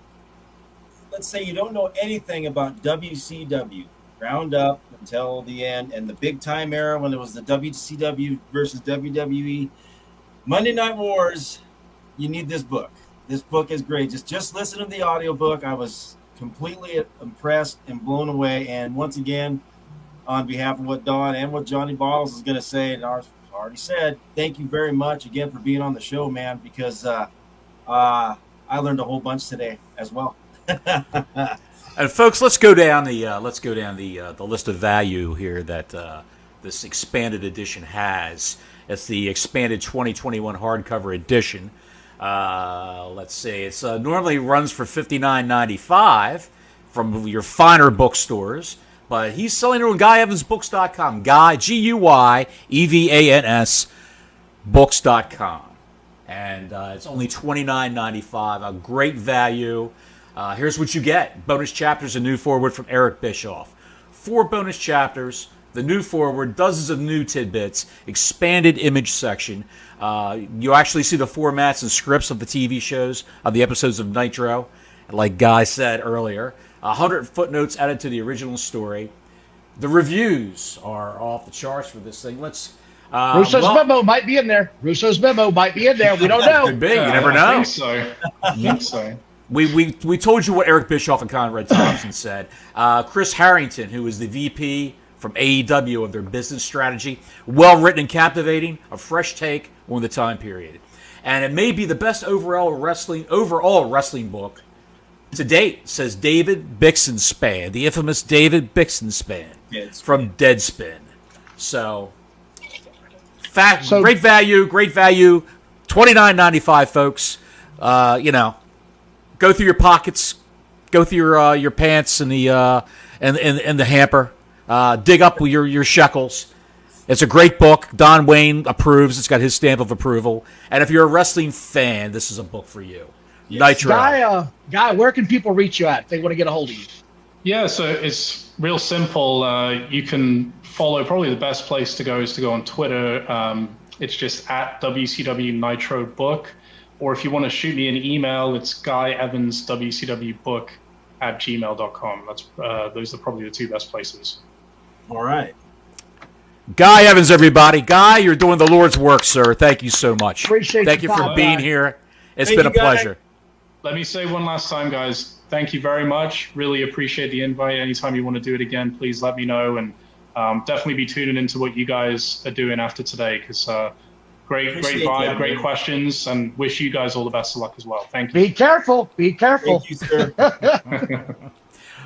let's say you don't know anything about WCW, ground up until the end, and the big time era when it was the WCW versus WWE, Monday Night Wars, you need this book. This book is great. Just listen to the audio book. I was completely impressed and blown away. And once again, on behalf of what Don and what Johnny Bottles is going to say, and I already said, thank you very much again for being on the show, man, because I learned a whole bunch today as well. And folks, let's go down the list of value here that this expanded edition has. It's the expanded 2021 hardcover edition. Let's see, it's normally runs for $59.95 from your finer bookstores. But he's selling it on GuyEvansBooks.com. Guy, GUYEVANS books.com. And it's only $29.95. A great value. Here's what you get. Bonus chapters, a new foreword from Eric Bischoff. 4 bonus chapters, the new foreword, dozens of new tidbits, expanded image section. You actually see the formats and scripts of the TV shows, of the episodes of Nitro, like Guy said earlier. 100 footnotes added to the original story. The reviews are off the charts for this thing. Russo's memo might be in there. Russo's memo might be in there. We don't know. Could be. You never know. I think so. We told you what Eric Bischoff and Conrad Thompson said. Chris Harrington, who is the VP from AEW of their business strategy, well written and captivating, a fresh take on the time period, and it may be the best overall wrestling book to date, says David Bixenspan, the infamous David Bixenspan from Deadspin. So, great value, $29.95, folks. Go through your pockets, go through your pants and the hamper, dig up your shekels. It's a great book. Don Wayne approves. It's got his stamp of approval. And if you're a wrestling fan, this is a book for you. Yes. Nitro. Guy, where can people reach you at if they want to get a hold of you? Yeah, so it's real simple. You can follow, probably the best place to go is to go on Twitter. It's just at WCW Nitro Book. Or if you want to shoot me an email, it's guyevanswcwbook@gmail.com. Those are probably the 2 best places. All right. Guy Evans, everybody. Guy, you're doing the Lord's work, sir. Thank you so much. Thank you for being here. It's been a pleasure. Let me say one last time, guys, thank you very much. Really appreciate the invite. Anytime you want to do it again, please let me know. And definitely be tuning into what you guys are doing after today, because great vibe, great questions, and wish you guys all the best of luck as well. Thank you. Be careful. Thank you, sir.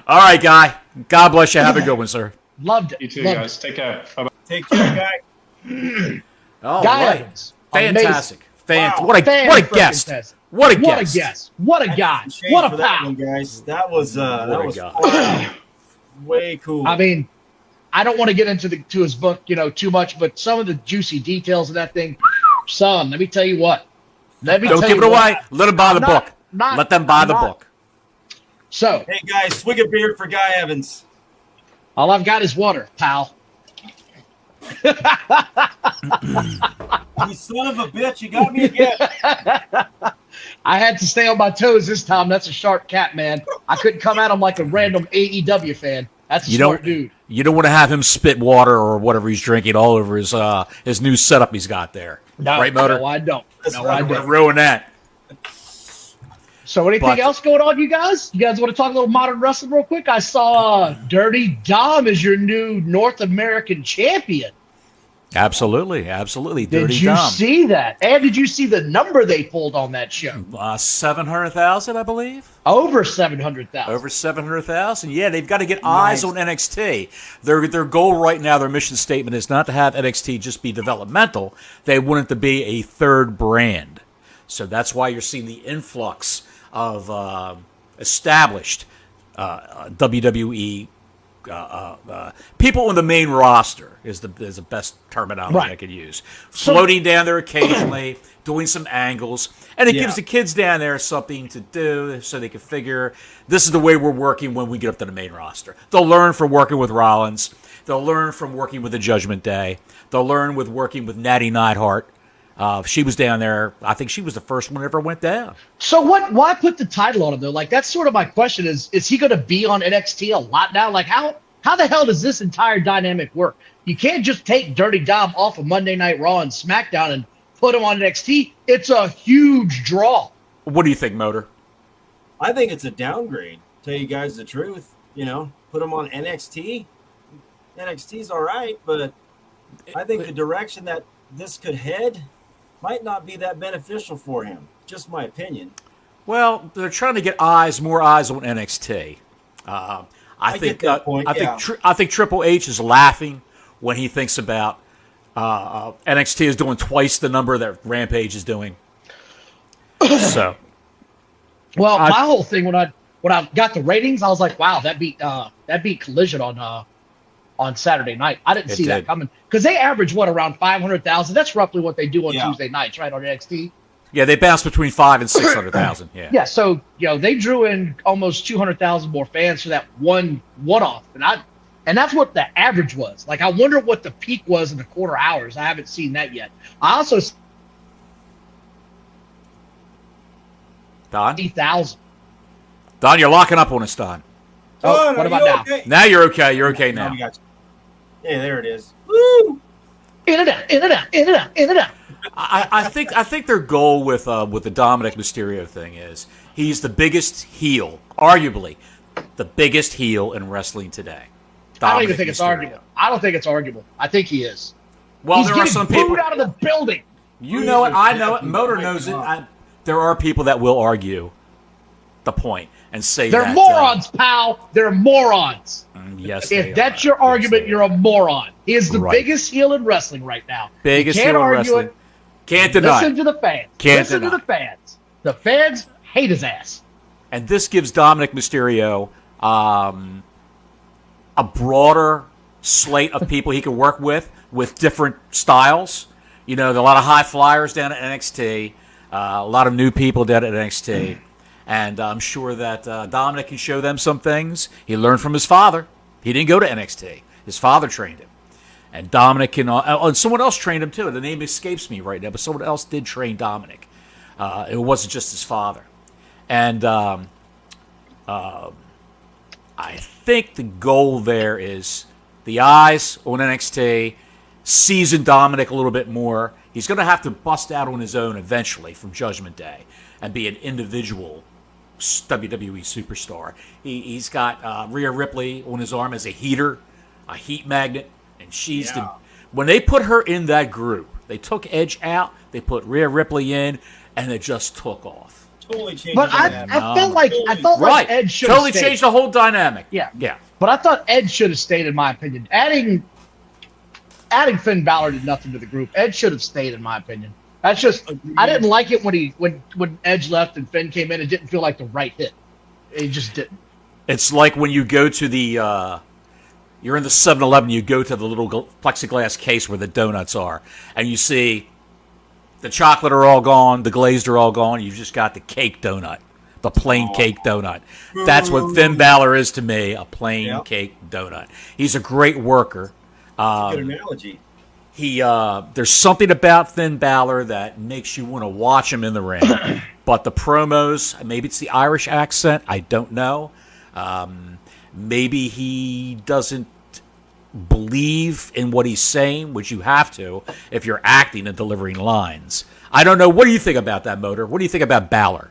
All right, Guy. God bless you. Have a good one, sir. Loved it. You too, guys. Take care. Bye-bye. Take care, Guy. All Guy right. Evans. Fantastic. Wow. What a guest. What a guest. What a guy. What a pal. Guys. That was way cool. I mean, I don't want to get into his book, too much, but some of the juicy details of that thing, son, let me tell you what. Don't give it away. Let them buy the book. Let them buy the book. So, hey, guys, swig a beer for Guy Evans. All I've got is water, pal. You son of a bitch, you got me again. I had to stay on my toes this time. That's a sharp cat, man. I couldn't come at him like a random AEW fan. That's a smart dude. You don't want to have him spit water or whatever he's drinking all over his new setup he's got there. No, right, Motor? No, I don't. I don't. Ruin that. So anything else going on, you guys? You guys want to talk a little modern wrestling real quick? I saw Dirty Dom as your new North American champion. Absolutely. Did you see that? And did you see the number they pulled on that show? 700,000, I believe. Over 700,000. Over 700,000. Yeah, they've got to get eyes on NXT. Their goal right now, their mission statement is not to have NXT just be developmental. They want it to be a third brand. So that's why you're seeing the influx of established WWE people on the main roster is the best terminology I could use. Floating down there occasionally, doing some angles, and it gives the kids down there something to do so they can figure this is the way we're working when we get up to the main roster. They'll learn from working with Rollins. They'll learn from working with the Judgment Day. They'll learn with working with Natty Neidhart. She was down there. I think she was the first one that ever went down. So why put the title on him, though? Like, that's sort of my question is he going to be on NXT a lot now? Like, how the hell does this entire dynamic work? You can't just take Dirty Dom off of Monday Night Raw and SmackDown and put him on NXT. It's a huge draw. What do you think, Motor? I think it's a downgrade. Tell you guys the truth. Put him on NXT. NXT's all right, but I think the direction that this could head might not be that beneficial for him. Just my opinion. Well, they're trying to get more eyes on NXT. I think Triple H is laughing when he thinks about NXT is doing twice the number that Rampage is doing. So, well, my whole thing when I got the ratings, I was like, wow, that beat Collision on on Saturday night. I didn't see that did. coming because they average around 500,000. That's roughly what they do on Yeah. Tuesday nights, right, on NXT. Yeah, they bounce between 500,000 and 600,000. Yeah. Yeah, so they drew in almost 200,000 more fans for that one-off, and that's what the average was. Like, I wonder what the peak was in the quarter hours. I haven't seen that yet. I also Don? 50,000. Don, you're locking up on us, Don. Oh, Don, what are about you now? okay? Now you're okay. You're okay now. We got you. Yeah, there it is. Woo! In and out, in and out, in and out, in and out. I think their goal with the Dominic Mysterio thing is he's the biggest heel, arguably the biggest heel in wrestling today. I don't even think it's arguable. I don't think it's arguable. I think he is. Well, He's there are getting some booed people out of the building. You know it. I know it. Motor knows it. There are people that will argue the point and say they're morons, pal. They're morons. Yes, if that's your argument, you're a moron. He is the biggest heel in wrestling right now. Biggest heel in wrestling. Can't deny. Listen to the fans. Listen to the fans. The fans hate his ass. And this gives Dominic Mysterio a broader slate of people he can work with different styles. You know, there are a lot of high flyers down at NXT, a lot of new people down at NXT. And I'm sure that Dominic can show them some things. He learned from his father. He didn't go to NXT. His father trained him. And Dominic can... and someone else trained him, too. The name escapes me right now, but someone else did train Dominic. It wasn't just his father. And I think the goal there is the eyes on NXT, season Dominic a little bit more. He's going to have to bust out on his own eventually from Judgment Day and be an individual WWE superstar. He's got Rhea Ripley on his arm as a heater, a heat magnet, and she's when they put her in that group, they took Edge out, they put Rhea Ripley in, and it just took off. Totally changed. But I felt like Edge should totally stayed. changed the whole dynamic. Yeah. Yeah. But I thought Edge should have stayed, in my opinion. Adding Finn Balor did nothing to the group. Edge should have stayed, in my opinion. That's just I didn't like it when Edge left and Finn came in. It didn't feel like the right hit. It just didn't. It's like when you go to the you're in the 7-Eleven, you go to the little plexiglass case where the donuts are, and you see the chocolate are all gone, the glazed are all gone. You've just got the cake donut, the plain cake donut. That's what Finn Balor is to me, a plain cake donut. He's a great worker. That's a good analogy. There's something about Finn Balor that makes you want to watch him in the ring. But the promos, maybe it's the Irish accent, I don't know. Maybe he doesn't believe in what he's saying, which you have to if you're acting and delivering lines. I don't know. What do you think about that, Motor? What do you think about Balor?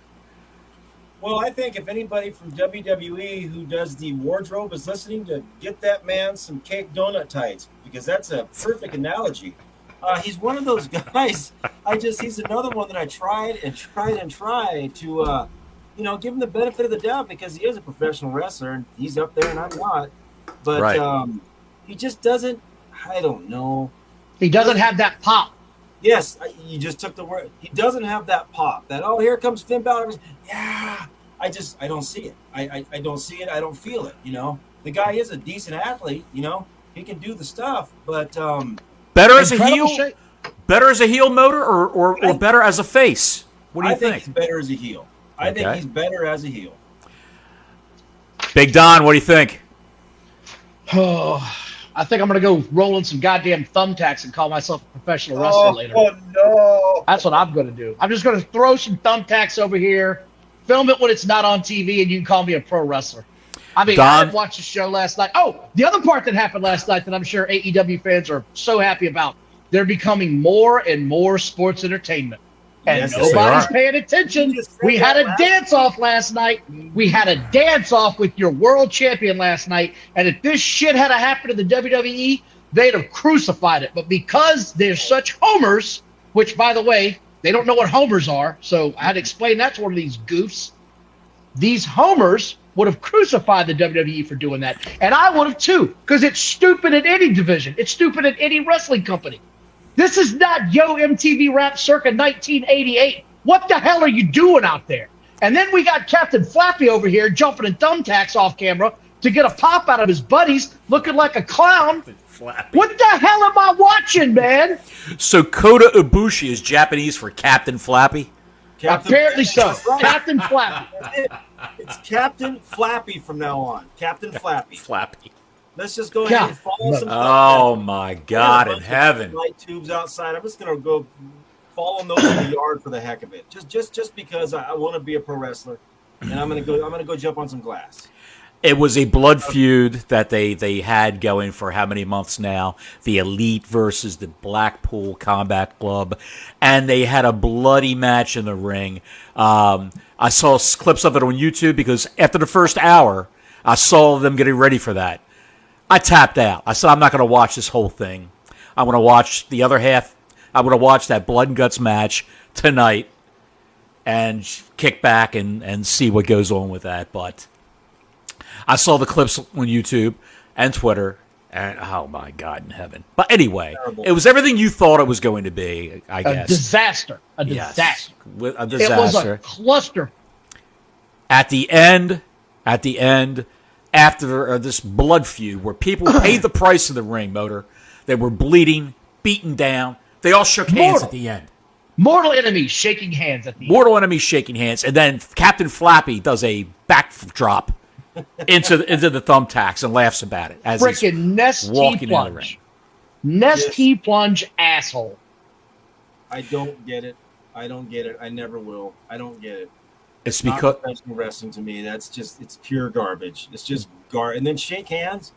Well, I think if anybody from WWE who does the wardrobe is listening, to get that man some cake donut tights, because that's a perfect analogy. He's one of those guys. He's another one that I tried to, give him the benefit of the doubt, because he is a professional wrestler and he's up there and I'm not. But he just doesn't. I don't know. He doesn't have that pop. Yes, you just took the word. He doesn't have that pop. That, oh, here comes Finn Balor. Yeah, I don't see it. I don't see it. I don't feel it. The guy is a decent athlete. He can do the stuff, but better as a heel. Better as a heel, Motor, or better as a face. What do you think? I think he's better as a heel. I think he's better as a heel. Big Don, what do you think? Oh, I think I'm going to go roll in some goddamn thumbtacks and call myself a professional wrestler later. Oh, no. That's what I'm going to do. I'm just going to throw some thumbtacks over here, film it when it's not on TV, and you can call me a pro wrestler. I mean, I didn't watch the show last night. Oh, the other part that happened last night that I'm sure AEW fans are so happy about, they're becoming more and more sports entertainment. And nobody's paying attention. We had a dance-off last night. We had a dance-off with your world champion last night. And if this shit had happened to the WWE, they'd have crucified it. But because they're such homers, which, by the way, they don't know what homers are, so I had to explain that to one of these goofs. These homers would have crucified the WWE for doing that. And I would have too, because it's stupid in any division. It's stupid in any wrestling company. This is not Yo MTV Rap circa 1988. What the hell are you doing out there? And then we got Captain Flappy over here jumping in thumbtacks off camera, to get a pop out of his buddies, looking like a clown. Flappy. What the hell am I watching, man? So Kota Ibushi is Japanese for Captain Flappy? Apparently so. Right. Captain Flappy. It's Captain Flappy from now on. Captain Flappy. Flappy. Let's just go ahead and follow some. Oh my God in heaven! Light tubes outside. I'm just gonna go follow those in the yard for the heck of it. Just because I want to be a pro wrestler, and I'm gonna go jump on some glass. It was a blood feud that they had going for how many months now? The Elite versus the Blackpool Combat Club, and they had a bloody match in the ring. I saw clips of it on YouTube because after the first hour, I saw them getting ready for that. I tapped out. I said, I'm not going to watch this whole thing. I want to watch the other half. I want to watch that blood and guts match tonight and kick back and see what goes on with that. But I saw the clips on YouTube and Twitter, and oh my God in heaven. But anyway, it was everything you thought it was going to be, I guess. A disaster. A Yes, disaster. a disaster. It was a cluster. At the end, after this blood feud where people paid the price of the ring, Motor, they were bleeding, beaten down. They all shook hands at the end. Mortal enemies shaking hands at the end. Mortal enemies shaking hands, and then Captain Flappy does a backdrop into the thumbtacks and laughs about it as he's Frickin' Nest walking in the ring. Nest T plunge asshole. I don't get it. I never will. I don't get it. It's Not because professional wrestling to me. It's pure garbage. It's just and then shake hands.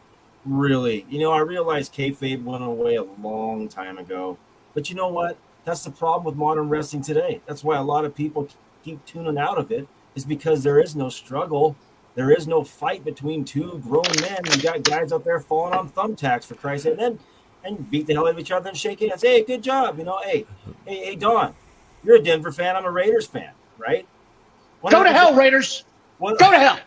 Really, I realized kayfabe went away a long time ago. But you know what? That's the problem with modern wrestling today. That's why a lot of people keep tuning out of it. Is because there is no struggle. There is no fight between two grown men. You got guys out there falling on thumbtacks for Christ's sake, and beat the hell out of each other and shake hands. Hey, good job. Hey, Don, you're a Denver fan. I'm a Raiders fan, right? Go to hell, Raiders. Go to hell.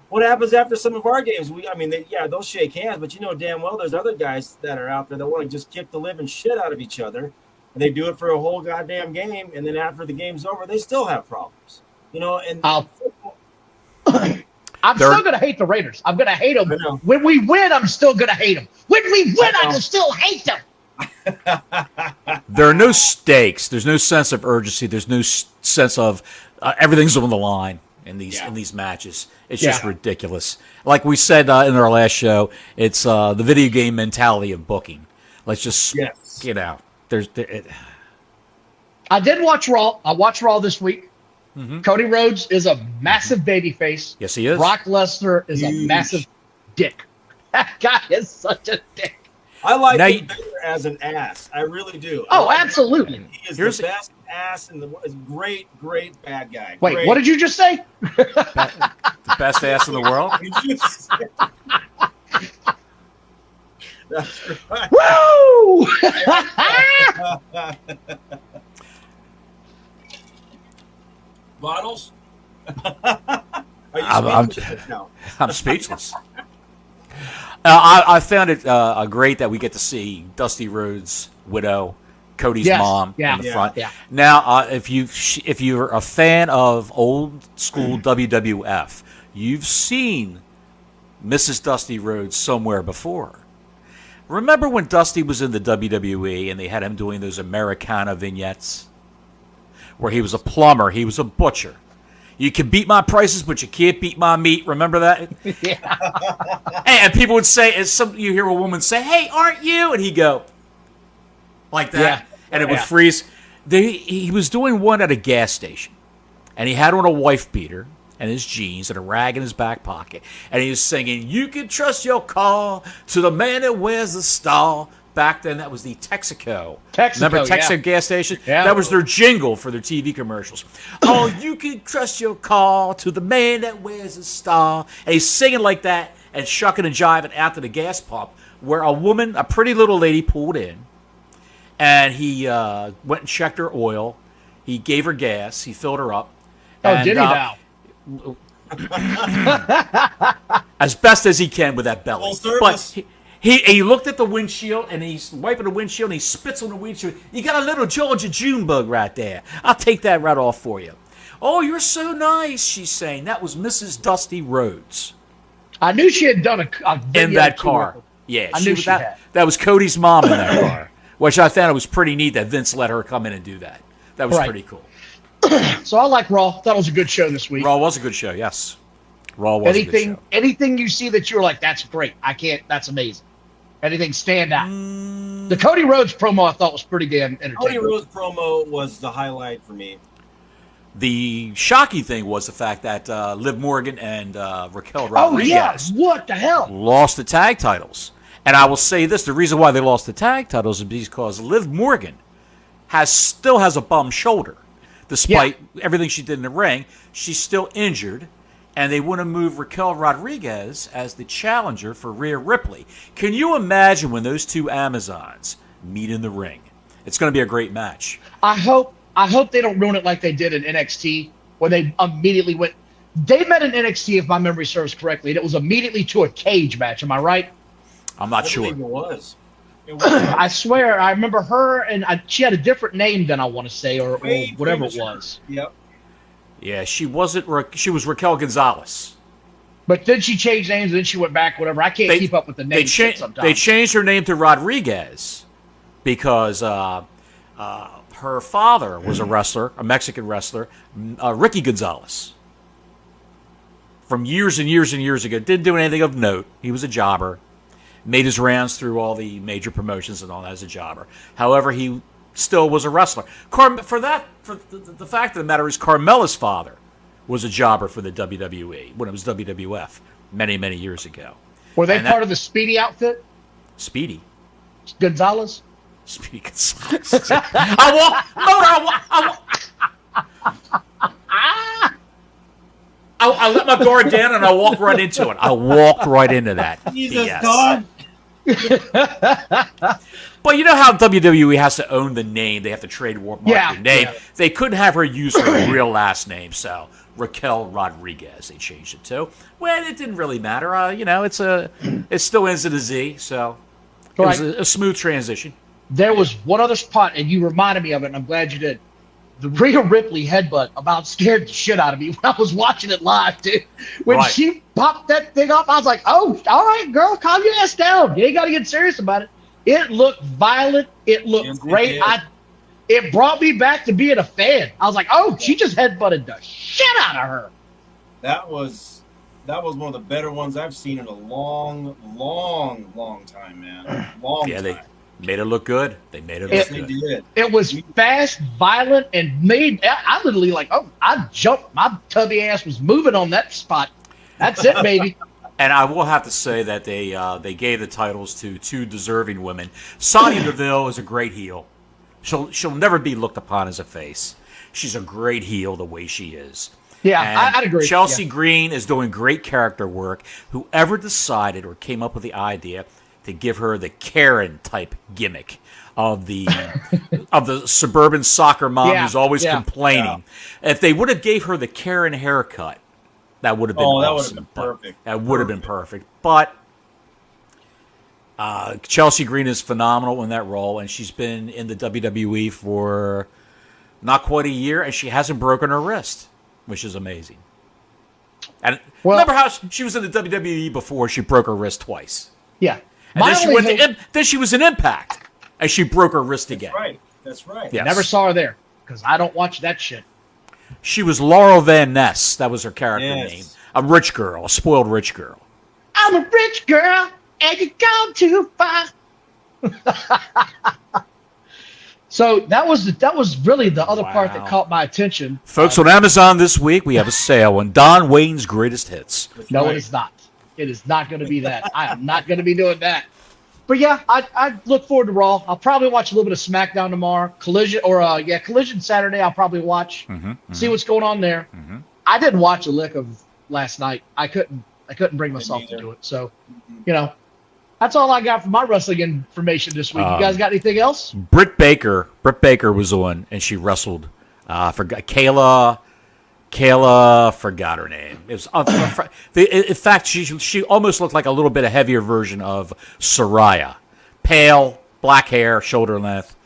What happens after some of our games? They'll shake hands, but you know damn well there's other guys that are out there that want to just kick the living shit out of each other, and they do it for a whole goddamn game, and then after the game's over, they still have problems. I'm still going to hate the Raiders. I'm going to hate them. When we win, I'm still going to hate them. When we win, I will still hate them. there are no stakes. There's no sense of urgency. There's no sense of everything's on the line in these matches. It's just ridiculous. Like we said in our last show, it's the video game mentality of booking. Let's just I did watch Raw. I watched Raw this week. Mm-hmm. Cody Rhodes is a massive babyface. Yes, he is. Brock Lesnar is a massive dick. That guy is such a dick. I like him better as an ass. I really do. Absolutely. He is the best ass and the great bad guy. Wait, what did you just say? The best ass in the world? That's right. Woo! Bottles? I'm speechless. I found it great that we get to see Dusty Rhodes' widow, Cody's mom, in the front. Yeah. Now, if you're a fan of old school WWF, you've seen Mrs. Dusty Rhodes somewhere before. Remember when Dusty was in the WWE and they had him doing those Americana vignettes? Where he was a plumber, he was a butcher. You can beat my prices, but you can't beat my meat. Remember that? Yeah. And people would say, you hear a woman say, "Hey, aren't you?" And he'd go like that, and it would freeze. He was doing one at a gas station, and he had on a wife beater and his jeans and a rag in his back pocket, and he was singing, "You can trust your car to the man that wears the star." Back then, that was the Texaco. Remember Texaco gas station? Yeah. That was their jingle for their TV commercials. Oh, you can trust your call to the man that wears a star. And he's singing like that and shucking and jiving out to the gas pump where a pretty little lady, pulled in. And he went and checked her oil. He gave her gas. He filled her up. Did he now? As best as he can with that belly. Full service. But he looked at the windshield, and he's wiping the windshield, and he spits on the windshield. You got a little Georgia June bug right there. I'll take that right off for you. Oh, you're so nice, she's saying. That was Mrs. Dusty Rhodes. I knew she had done a video in that or two car. with Yeah, I knew she had. That was Cody's mom in that car, which I thought it was pretty neat that Vince let her come in and do that. That was pretty cool. So I like Raw. Thought it was a good show this week. Raw was a good show, yes. Raw was a good show. Anything you see that you're like, that's great. That's amazing. Anything stand out? The Cody Rhodes promo I thought was pretty damn entertaining. Cody Rhodes promo was the highlight for me. The shocking thing was the fact that Liv Morgan and Raquel Rodriguez what the hell? lost the tag titles. And I will say this, the reason why they lost the tag titles is because Liv Morgan still has a bum shoulder. Despite everything she did in the ring, she's still injured. And they want to move Raquel Rodriguez as the challenger for Rhea Ripley. Can you imagine when those two Amazons meet in the ring? It's going to be a great match. I hope they don't ruin it like they did in NXT, where they immediately went. They met in NXT, if my memory serves correctly, and it was immediately to a cage match. Am I right? I'm not sure. It was. I swear, I remember her, and she had a different name than I want to say, or whatever it was. Yep. Yeah, she wasn't. She was Raquel Gonzalez. But then she changed names, and then she went back. Whatever. I can't keep up with the names. They changed her name to Rodriguez because her father was a wrestler, a Mexican wrestler, Ricky Gonzalez. From years and years and years ago, didn't do anything of note. He was a jobber, made his rounds through all the major promotions and all that as a jobber. However, he still was a wrestler. The fact of the matter is, Carmella's father was a jobber for the WWE when it was WWF many, many years ago. Were they part of the Speedy outfit? Speedy Gonzalez? Speedy Gonzalez. I let my guard down and I walked right into it. I walked right into that. Jesus God. But you know how WWE has to own the name. They have to trademark the name. Yeah. They couldn't have her use her real last name, so Raquel Rodriguez they changed it to. Well, it didn't really matter. It still ends in a Z, so it was a smooth transition. There was one other spot, and you reminded me of it, and I'm glad you did. The Rhea Ripley headbutt about scared the shit out of me when I was watching it live, dude. When she popped that thing up, I was like, oh, all right, girl, calm your ass down. You ain't got to get serious about it. It looked violent. It looked great. It brought me back to being a fan. I was like, oh, she just headbutted the shit out of her. That was one of the better ones I've seen in a long time, man. Long time. They made it look good. They made it look good. They did. It was fast, violent, and I literally I jumped. My tubby ass was moving on that spot. That's it, baby. And I will have to say that they gave the titles to two deserving women. Sonya Deville is a great heel. She'll never be looked upon as a face. She's a great heel the way she is. Yeah, I'd agree. Chelsea Green is doing great character work. Whoever decided or came up with the idea to give her the Karen type gimmick of the suburban soccer mom who's always complaining. Yeah. If they would have gave her the Karen haircut, that would have been awesome. That would have been perfect. That would have been perfect. But Chelsea Green is phenomenal in that role, and she's been in the WWE for not quite a year, and she hasn't broken her wrist, which is amazing. And remember how she was in the WWE before? She broke her wrist twice. Yeah. And then she was in Impact, and she broke her wrist again. That's right. Yes. Never saw her there, because I don't watch that shit. She was Laurel Van Ness. That was her character name. A rich girl, a spoiled rich girl. I'm a rich girl, and you've gone too far. So that was really the other part that caught my attention. Folks, on Amazon this week, we have a sale on Don Wayne's Greatest Hits. No, it is not. It is not going to be that. I am not going to be doing that. But yeah, I look forward to Raw. I'll probably watch a little bit of SmackDown tomorrow. Collision Saturday. I'll probably watch. See what's going on there. Mm-hmm. I didn't watch a lick of last night. I couldn't bring myself to do it. So, that's all I got for my wrestling information this week. You guys got anything else? Britt Baker was on, and she wrestled. Kayla forgot her name. It was in fact she almost looked like a little bit a heavier version of Saraya. Pale, black hair, shoulder length.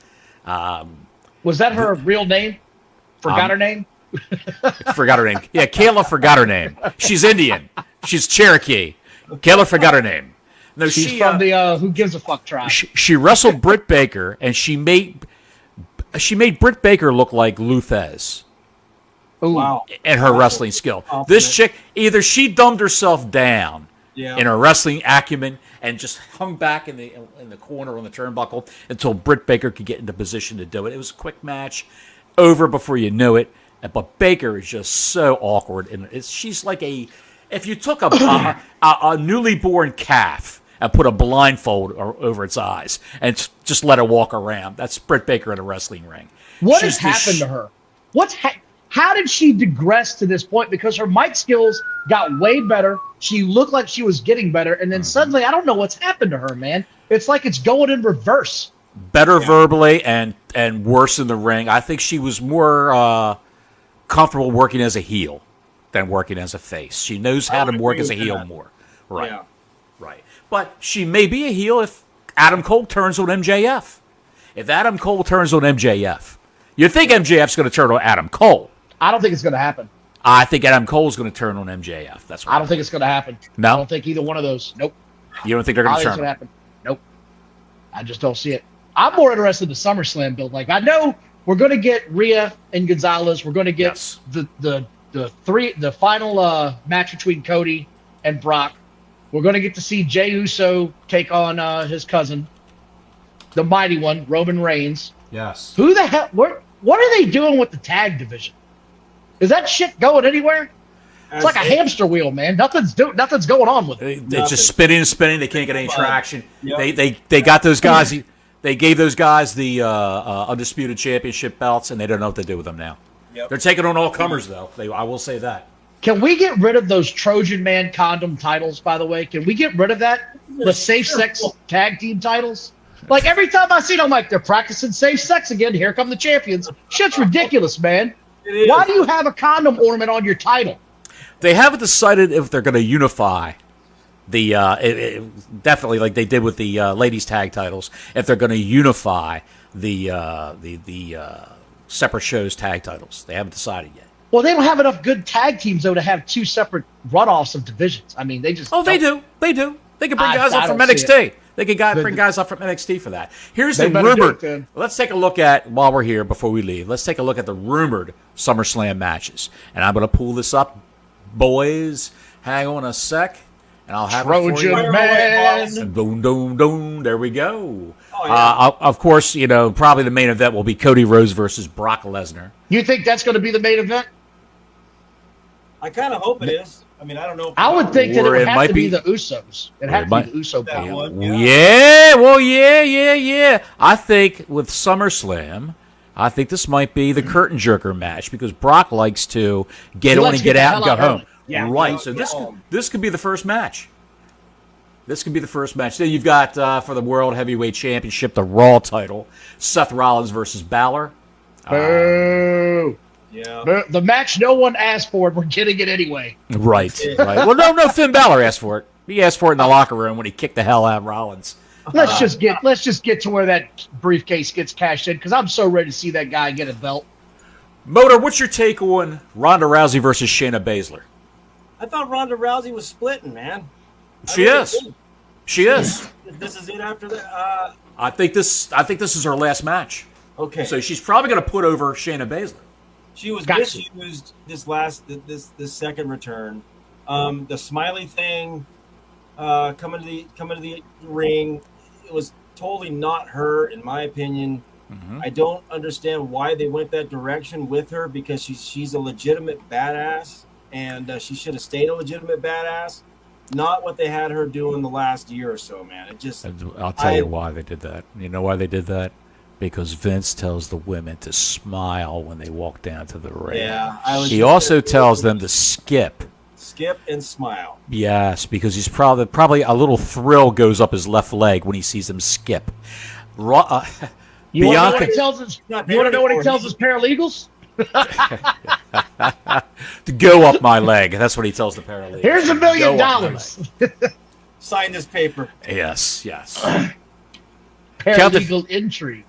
Was that her real name? Forgot her name? Forgot her name. Yeah, Kayla forgot her name. She's Indian. She's Cherokee. Kayla forgot her name. No, She's from the Who Gives a Fuck tribe. She wrestled Britt Baker, and she made Britt Baker look like Luthez. Wow. And her wrestling skill. This chick, either she dumbed herself down in her wrestling acumen and just hung back in the corner on the turnbuckle until Britt Baker could get into position to do it. It was a quick match, over before you knew it. But Baker is just so awkward, and she's like if you took a newly born calf and put a blindfold over its eyes and just let her walk around. That's Britt Baker in a wrestling ring. What has happened to her? How did she digress to this point? Because her mic skills got way better. She looked like she was getting better. And then suddenly, I don't know what's happened to her, man. It's like it's going in reverse. Better verbally and worse in the ring. I think she was more comfortable working as a heel than working as a face. She knows how to work as a heel more. Right. Yeah. Right. But she may be a heel if Adam Cole turns on MJF. If Adam Cole turns on MJF, you think MJF's going to turn on Adam Cole. I don't think it's going to happen. I think Adam Cole's going to turn on MJF. That's what I don't think it's going to happen. No? I don't think either one of those. Nope. You don't think they're going to turn it's going to happen. Nope. I just don't see it. I'm more interested in the SummerSlam build. Like, I know we're going to get Rhea and Gonzalez. We're going to get the final match between Cody and Brock. We're going to get to see Jey Uso take on his cousin, the mighty one, Roman Reigns. Yes. Who the hell? What are they doing with the tag division? Is that shit going anywhere? It's like a hamster wheel, man. Nothing's going on with it. They're just spinning and spinning. They can't get any traction. Yep. They got those guys. They gave those guys the undisputed championship belts, and they don't know what to do with them now. Yep. They're taking on all comers, though. I will say that. Can we get rid of those Trojan Man condom titles, by the way? Can we get rid of that? The safe sex tag team titles? Like, every time I see it, I'm like, they're practicing safe sex again. Here come the champions. Shit's ridiculous, man. Why do you have a condom ornament on your title? They haven't decided if they're going to unify the definitely like they did with the ladies tag titles. If they're going to unify the separate shows tag titles, they haven't decided yet. Well, they don't have enough good tag teams though to have two separate runoffs of divisions. I mean, they just they do. They can bring guys up from NXT. They can bring guys up from NXT for that. Here's the rumored. Let's take a look at, while we're here, before we leave, let's take a look at the rumored SummerSlam matches. And I'm going to pull this up. Boys, hang on a sec, and I'll have Trojan it for you. Man. Boom, boom, boom. There we go. Oh, yeah. Of course, probably the main event will be Cody Rhodes versus Brock Lesnar. You think that's going to be the main event? I kind of hope it is. I mean, I don't know. I would think that it would have to be be the Usos. It had to be the Uso that battle. one. Yeah. I think with SummerSlam, I think this might be the curtain jerker match because Brock likes to get on and get out and go home. Yeah, right. So this could be the first match. This could be the first match. Then you've got for the World Heavyweight Championship, the Raw title, Seth Rollins versus Balor. Boo. Yeah. The match no one asked for, we're getting it anyway. Right. Well, no, Finn Balor asked for it. He asked for it in the locker room when he kicked the hell out of Rollins. Let's just get to where that briefcase gets cashed in because I'm so ready to see that guy get a belt. Motor, what's your take on Ronda Rousey versus Shayna Baszler? I thought Ronda Rousey was splitting, man. She is. This is it after that. I think this is her last match. Okay. So she's probably going to put over Shayna Baszler. She was misused this second return. The smiley thing coming to the ring, it was totally not her, in my opinion. Mm-hmm. I don't understand why they went that direction with her because she's a legitimate badass, and she should have stayed a legitimate badass. Not what they had her doing the last year or so, man. It just. I'll tell you why they did that. You know why they did that? Because Vince tells the women to smile when they walk down to the ring. Yeah. He also tells them to skip. Skip and smile. Yes, because he's probably a little thrill goes up his left leg when he sees them skip. You want to know what he tells his paralegals? To go up my leg. That's what he tells the paralegal. Here's $1 million. Sign this paper. Yes. Paralegal intrigue.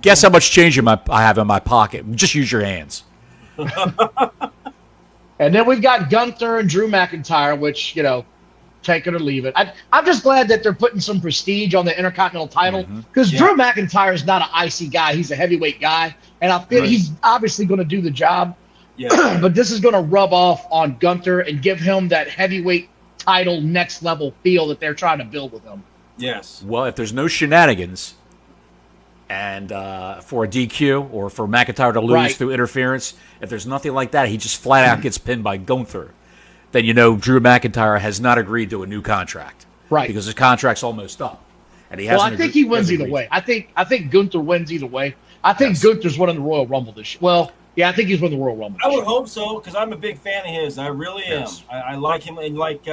Guess how much change I have in my pocket. Just use your hands. And then we've got Gunther and Drew McIntyre, which, take it or leave it. I'm just glad that they're putting some prestige on the Intercontinental title because Drew McIntyre is not an icy guy. He's a heavyweight guy, and I feel he's obviously going to do the job. Yeah. But this is going to rub off on Gunther and give him that heavyweight title next level feel that they're trying to build with him. Yes. Well, if there's no shenanigans and for a DQ or for McIntyre to lose through interference, if there's nothing like that, he just flat out gets pinned by Gunther, then you know Drew McIntyre has not agreed to a new contract. Right. Because his contract's almost up. And he hasn't I think he wins either way. I think Gunther wins either way. I think Gunther's winning the Royal Rumble this year. Well, yeah, I think he's winning the Royal Rumble. I would hope so, because I'm a big fan of his. I really am. I like him, and like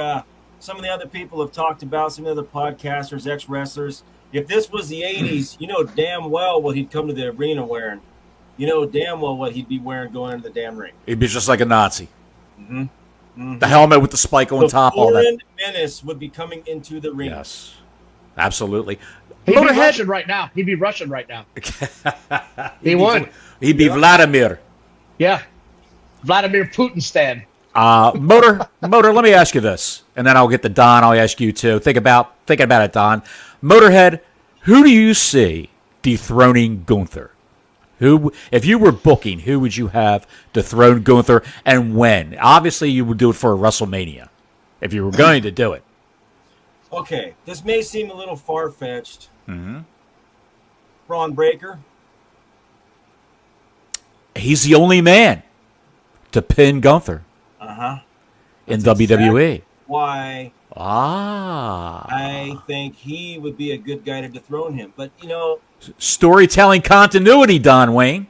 some of the other people have talked about, some of the other podcasters, ex-wrestlers. If this was the 80s, you know damn well what he'd come to the arena wearing. You know damn well what he'd be wearing going into the damn ring. He'd be just like a Nazi. The helmet with the spike on top. All that. Foreign menace would be coming into the ring. Yes, absolutely. He'd be Russian right now. He'd be Russian right now. He would. He'd be Vladimir. Yeah, Vladimir Putin-stan. Motor, let me ask you this, and then I'll get to Don. I'll ask you too. Think about it, Don. Motorhead, who do you see dethroning Gunther? Who, if you were booking, who would you have dethrone Gunther, and when? Obviously, you would do it for a WrestleMania, if you were going to do it. Okay, this may seem a little far-fetched. Braun Breaker. He's the only man to pin Gunther. In WWE. Why? I think he would be a good guy to dethrone him. But, you know. Storytelling continuity, Don Wayne.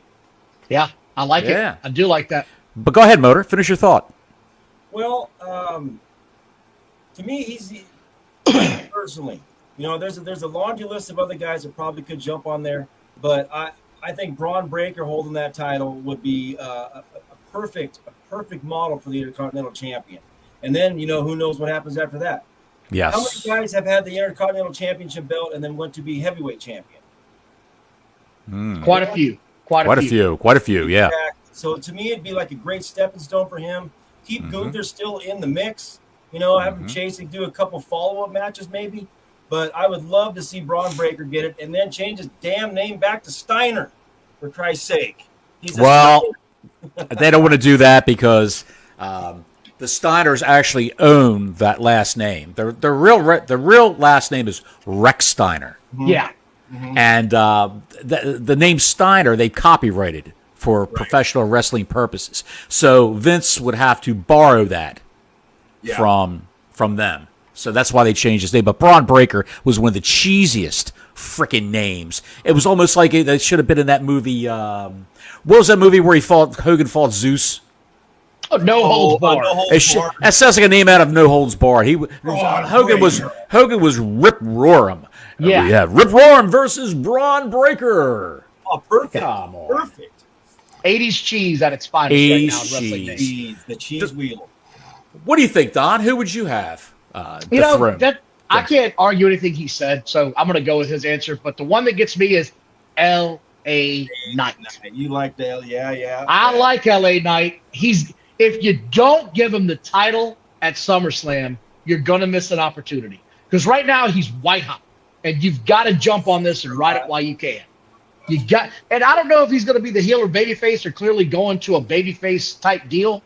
Yeah, I like it. I do like that. But go ahead, Motor. Finish your thought. Well, to me, he's personally. You know, there's a laundry list of other guys that probably could jump on there. But I think Braun Breaker holding that title would be a perfect model for the Intercontinental Champion. And then, you know, who knows what happens after that. Yes. How many guys have had the Intercontinental Championship belt and then went to be heavyweight champion? Quite a few. Quite a few, yeah. So to me, it'd be like a great stepping stone for him. Keep Gunther still in the mix. You know, have him chasing, do a couple follow-up matches maybe. But I would love to see Braun Breaker get it and then change his damn name back to Steiner, for Christ's sake. They don't want to do that because the Steiners actually own that last name. The real last name is Rex Steiner. Yeah. And the name Steiner they copyrighted for professional wrestling purposes. So Vince would have to borrow that from them. So that's why they changed his name. But Braun Breaker was one of the cheesiest freaking names. It was almost like it should have been in that movie. What was that movie where Hogan fought Zeus? Oh, No Holds Barred. That sounds like a name out of No Holds Barred. Hogan was Rip Roarum. Yeah. Rip Roarum versus Braun Breaker. Oh, perfect. Come on. Perfect. 80s cheese at its finest right now. Wrestling cheese. The cheese wheel. What do you think, Don? Who would you have? You know, I can't argue anything he said, so I'm going to go with his answer. But the one that gets me is L.A. Knight. You like the yeah. I like L.A. Knight. If you don't give him the title at SummerSlam, you're going to miss an opportunity. Because right now he's white hot, and you've got to jump on this and ride it while you can. And I don't know if he's going to be the heel or babyface or clearly going to a babyface type deal.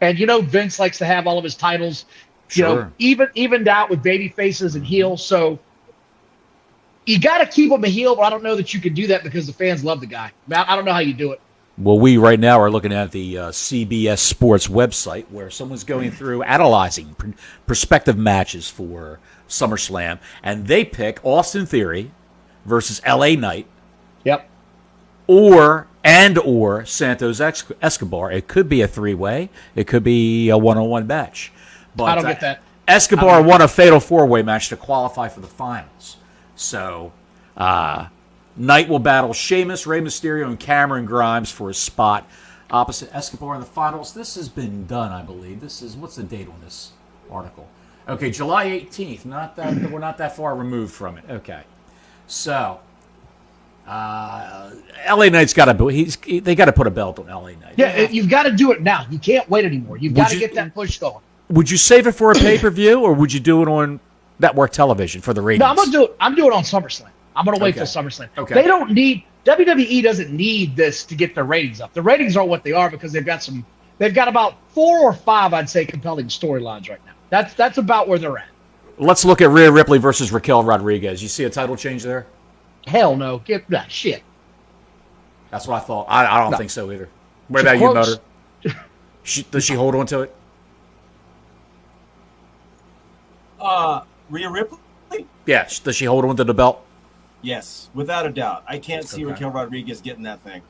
And you know, Vince likes to have all of his titles, you know, evened out with baby faces and heels. So you got to keep him a heel, but I don't know that you can do that because the fans love the guy. I don't know how you do it. Well, we right now are looking at the CBS Sports website where someone's going through analyzing prospective matches for SummerSlam, and they pick Austin Theory versus L.A. Knight. Yep. Or Santos Escobar. It could be a three-way. It could be a one-on-one match. But I don't get that. Escobar won a fatal four-way match to qualify for the finals. So Knight will battle Sheamus, Rey Mysterio, and Cameron Grimes for a spot opposite Escobar in the finals. This has been done, I believe. What's the date on this article? Okay, July 18th. We're not that far removed from it. Okay. So LA Knight's got to they got to put a belt on LA Knight. Yeah, you've got to do it now. You can't wait anymore. You've got to get that push going. would you save it for a pay-per-view, or would you do it on network television for the ratings? No, I'm doing it on SummerSlam. I'm gonna wait till SummerSlam. Okay. They don't need WWE doesn't need this to get their ratings up. The ratings are what they are because they've got about 4 or 5, I'd say, compelling storylines right now. That's about where they're at. Let's look at Rhea Ripley versus Raquel Rodriguez. You see a title change there? Hell no. Get that shit. That's what I thought. I don't think so either. What about you, Motor? Does she hold on to it? Rhea Ripley? Yeah. Does she hold on to the belt? Yes, without a doubt. I can't see Raquel Rodriguez getting that thing.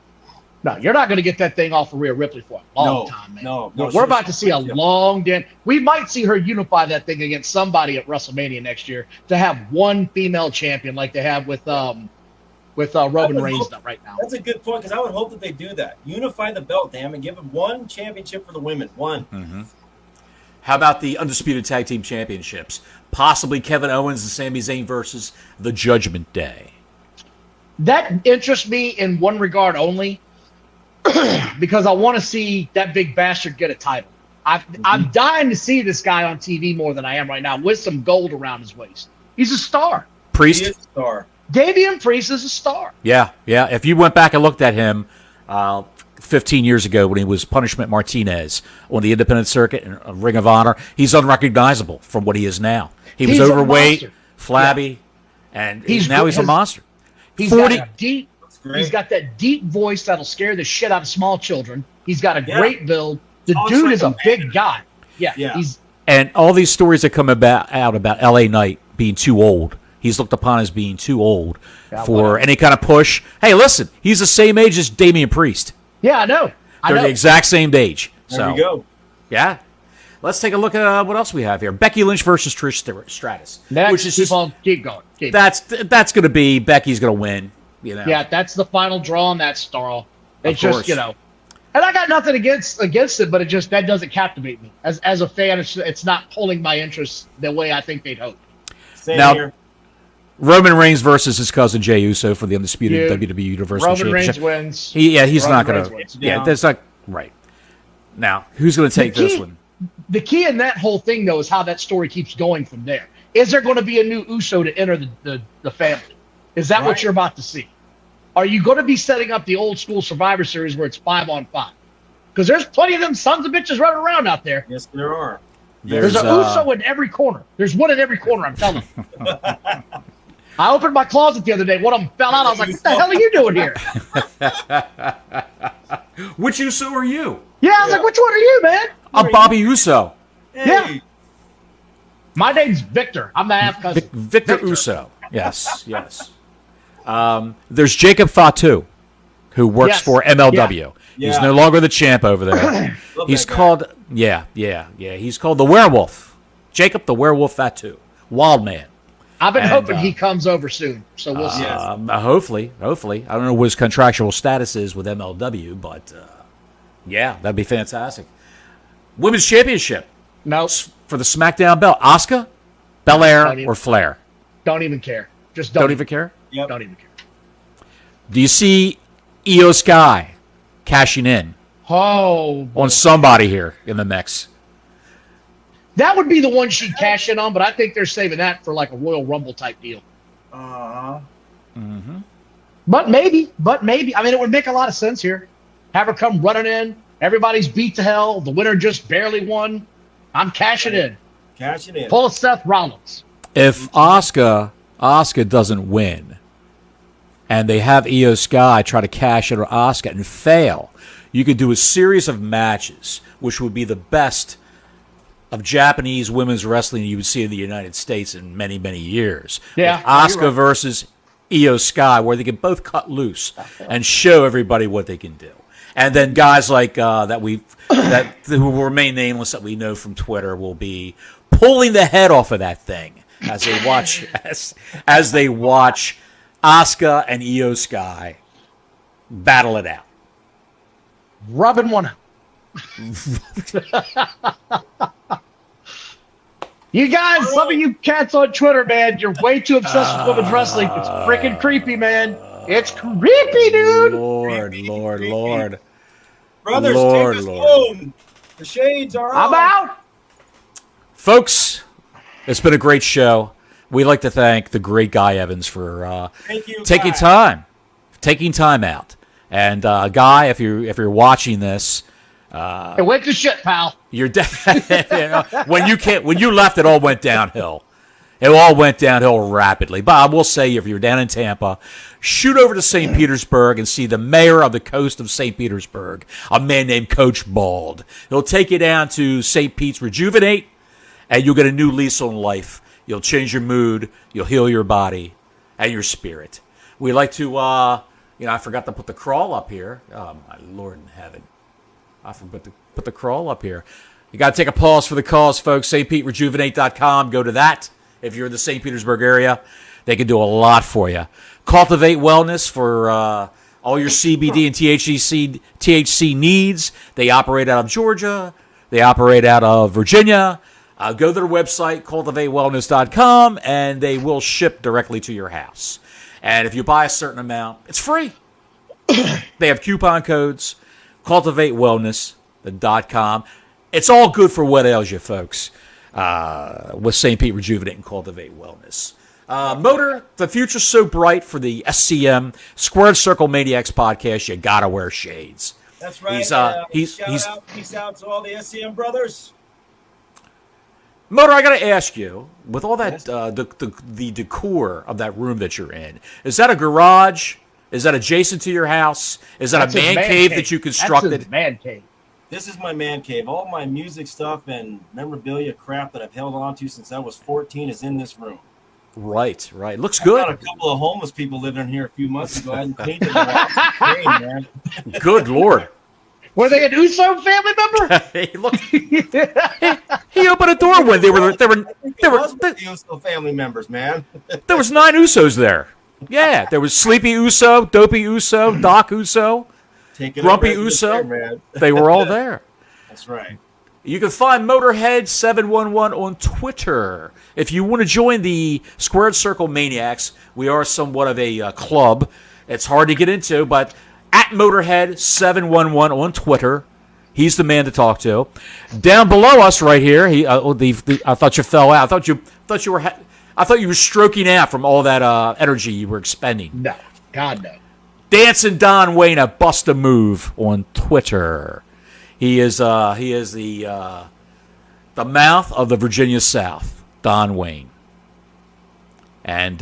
No, you're not going to get that thing off of Rhea Ripley for a long time, man. No, we're about to see a long dance. We might see her unify that thing against somebody at WrestleMania next year to have one female champion like they have with Roman Reigns right now. That's a good point because I would hope that they do that. Unify the belt, damn, and give them one championship for the women. One. Mm-hmm. How about the Undisputed Tag Team Championships? Possibly Kevin Owens and Sami Zayn versus the Judgment Day. That interests me in one regard only, because I want to see that big bastard get a title. I'm dying to see this guy on TV more than I am right now with some gold around his waist. He's a star. Priest? He is a star. Damian Priest is a star. Yeah. If you went back and looked at him 15 years ago when he was Punishment Martinez on the independent circuit and Ring of Honor, he's unrecognizable from what he is now. He's overweight, flabby, and now he's a monster. He's got that deep voice that'll scare the shit out of small children. He's got a great build. The dude is a big guy. Yeah. And all these stories that come out about LA Knight being too old. He's looked upon as being too old for any kind of push. Hey, listen, he's the same age as Damian Priest. Yeah, I know. They're the exact same age. There we go. Yeah. Let's take a look at what else we have here. Becky Lynch versus Trish Stratus. Next, which is keep going. That's going to be Becky's going to win. Yeah, that's the final draw on that star. It's just, and I got nothing against it, but that doesn't captivate me. As a fan, it's not pulling my interest the way I think they'd hope. Same now, here. Roman Reigns versus his cousin Jey Uso for the undisputed WWE Universal Championship. Reigns wins. He's not going to. Yeah, that's not right. Now, who's going to take this one? The key in that whole thing, though, is how that story keeps going from there. Is there going to be a new Uso to enter the family? Is that what you're about to see? Are you going to be setting up the old school Survivor Series where it's 5-on-5? Because there's plenty of them sons of bitches running around out there. Yes, there are. There's an Uso in every corner. There's one in every corner, I'm telling you. I opened my closet the other day. One of them fell out. I was like, what the hell are you doing here? Which Uso are you? Yeah, I was like, which one are you, man? I'm Bobby Uso. Hey. Yeah. My name's Victor. I'm the half cousin. Victor Uso. Yes. There's Jacob Fatu, who works for MLW. Yeah. He's no longer the champ over there. He's called, he's called the Werewolf. Jacob the Werewolf Fatu. Wild man. I've been hoping he comes over soon, so we'll see. Hopefully. I don't know what his contractual status is with MLW, but that'd be fantastic. Women's Championship. No. For the SmackDown belt. Asuka, Belair, or Flair? Don't even care. Just don't even care? Yep. Don't even care. Do you see Io Sky cashing in on somebody here in the mix? That would be the one she'd cash in on, but I think they're saving that for like a Royal Rumble type deal. Mm-hmm. But maybe. I mean, it would make a lot of sense here. Have her come running in. Everybody's beat to hell. The winner just barely won. I'm cashing in. Pull a Seth Rollins. If Asuka doesn't win, and they have Io Sky try to cash in on Asuka and fail, you could do a series of matches, which would be the best of Japanese women's wrestling you would see in the United States in many, many years. Yeah, Asuka versus Io Sky, where they can both cut loose and show everybody what they can do. And then guys like who will remain nameless that we know from Twitter will be pulling the head off of that thing as they watch as they watch Asuka and Io Sky battle it out. Rubbing one out. You guys, some of you cats on Twitter, man, you're way too obsessed with women's wrestling. It's freaking creepy, man. It's creepy, dude. Lord. Brothers, take this phone. The shades are on. I'm out. Folks, it's been a great show. We'd like to thank the great Guy Evans for taking time out. And Guy, if you're watching this, hey, wake the shit, pal. You're when you left, it all went downhill. It all went downhill rapidly. But I will say, if you're down in Tampa, shoot over to St. Petersburg and see the mayor of the coast of St. Petersburg, a man named Coach Bald. He'll take you down to St. Pete's Rejuvenate, and you'll get a new lease on life. You'll change your mood. You'll heal your body and your spirit. We like to, I forgot to put the crawl up here. Oh, my Lord in heaven. I forgot to put the crawl up here. You got to take a pause for the cause, folks. stpeterejuvenate.com. Go to that. If you're in the St. Petersburg area, they can do a lot for you. Cultivate Wellness for all your CBD and THC needs. They operate out of Georgia. They operate out of Virginia. Go to their website, cultivatewellness.com, and they will ship directly to your house. And if you buy a certain amount, it's free. They have coupon codes, cultivatewellness.com. It's all good for what ails you, folks. With St. Pete Rejuvenate and Cultivate Wellness. Motor, the future's so bright for the SCM Squared Circle Maniacs podcast. You gotta wear shades. That's right. Peace out to all the SCM brothers. Motor, I gotta ask you, with all that the decor of that room that you're in, is that a garage? Is that adjacent to your house? Is that a man cave that you constructed? That's his man cave. This is my man cave. All my music stuff and memorabilia crap that I've held on to since I was 14 is in this room. Right. Looks good. I got a couple of homeless people living in here a few months ago. I hadn't painted them. Man. Good Lord. Were they an Uso family member? Hey, look. He opened a door when they were Uso family members, man. There was 9 Usos there. Yeah, there was Sleepy Uso, Dopey Uso, Doc Uso, Grumpy Uso. They were all there. That's right. You can find Motorhead711 on Twitter. If you want to join the Squared Circle Maniacs, we are somewhat of a club. It's hard to get into, but at Motorhead711 on Twitter, he's the man to talk to. Down below us, right here, I thought you fell out. I thought you were stroking out from all that energy you were expending. No, God no. Dancing Don Wayne at Bust a Move on Twitter. He is the mouth of the Virginia South, Don Wayne. And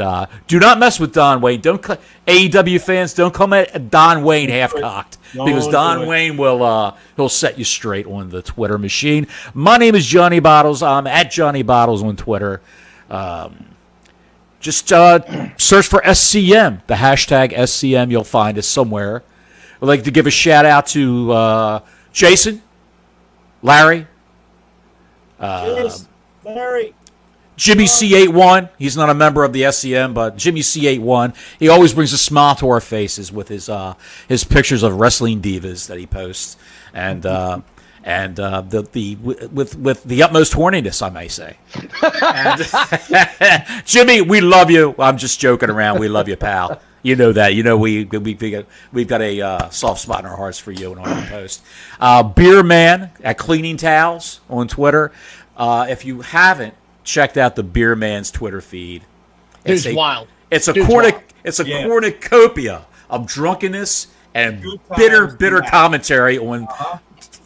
do not mess with Don Wayne. AEW fans, don't come at Don Wayne half-cocked, because Don Wayne will he'll set you straight on the Twitter machine. My name is Johnny Bottles. I'm at Johnny Bottles on Twitter. Just search for SCM, the hashtag SCM. You'll find us somewhere. I'd like to give a shout out to Jason, Larry, Larry, Jimmy C81. He's not a member of the SCM, but Jimmy C81. He always brings a smile to our faces with his pictures of wrestling divas that he posts, and with the utmost horniness, I may say. And, Jimmy, we love you. I'm just joking around. We love you, pal. You know that. You know we've got a soft spot in our hearts for you and on our post. Beer Man at Cleaning Towels on Twitter. If you haven't checked out the Beer Man's Twitter feed, it's wild. It's a cornucopia of drunkenness and bitter commentary on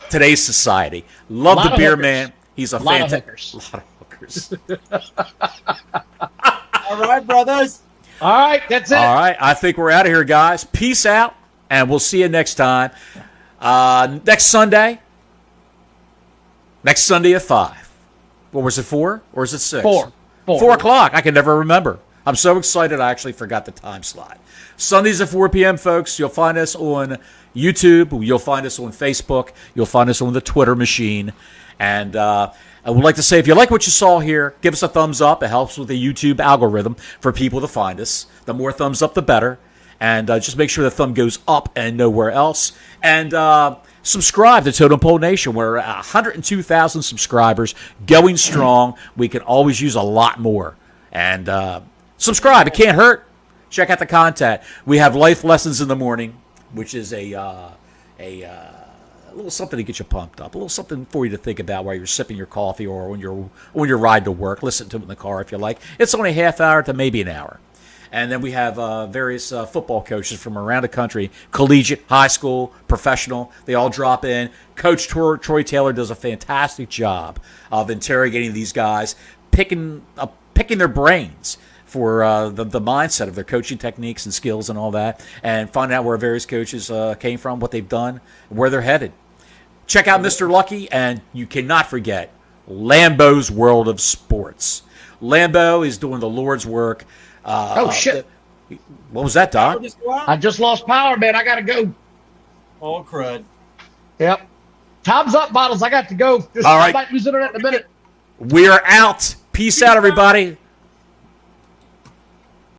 today's society. Love the Beer Man. He's a fantastic. A lot of hookers. All right, brothers. All right, that's it. All right, I think we're out of here, guys. Peace out, and we'll see you next time. Next Sunday at 5. What was it, 4 or is it 6? 4. 4 o'clock. I can never remember. I'm so excited I actually forgot the time slot. Sundays at 4 p.m., folks. You'll find us on YouTube. You'll find us on Facebook. You'll find us on the Twitter machine. And I would like to say, if you like what you saw here, give us a thumbs up. It helps with the YouTube algorithm for people to find us. The more thumbs up, the better. And just make sure the thumb goes up and nowhere else. And subscribe to Totem Pole Nation. We're 102,000 subscribers, going strong. We can always use a lot more. And subscribe. It can't hurt. Check out the content. We have Life Lessons in the Morning, which is a little something to get you pumped up, a little something for you to think about while you're sipping your coffee or when you're riding to work. Listen to it in the car if you like. It's only a half hour to maybe an hour. And then we have various football coaches from around the country, collegiate, high school, professional. They all drop in. Coach Troy Taylor does a fantastic job of interrogating these guys, picking their brains for the mindset of their coaching techniques and skills and all that, and finding out where various coaches came from, what they've done, where they're headed. Check out Mr. Lucky, and you cannot forget Lambo's World of Sports. Lambo is doing the Lord's work. Shit. What was that, Doc? I just lost power, man. I got to go. Oh, crud. Yep. Time's up, Bottles. I got to go. All right. I might lose internet in a minute. We are out. Peace out, everybody.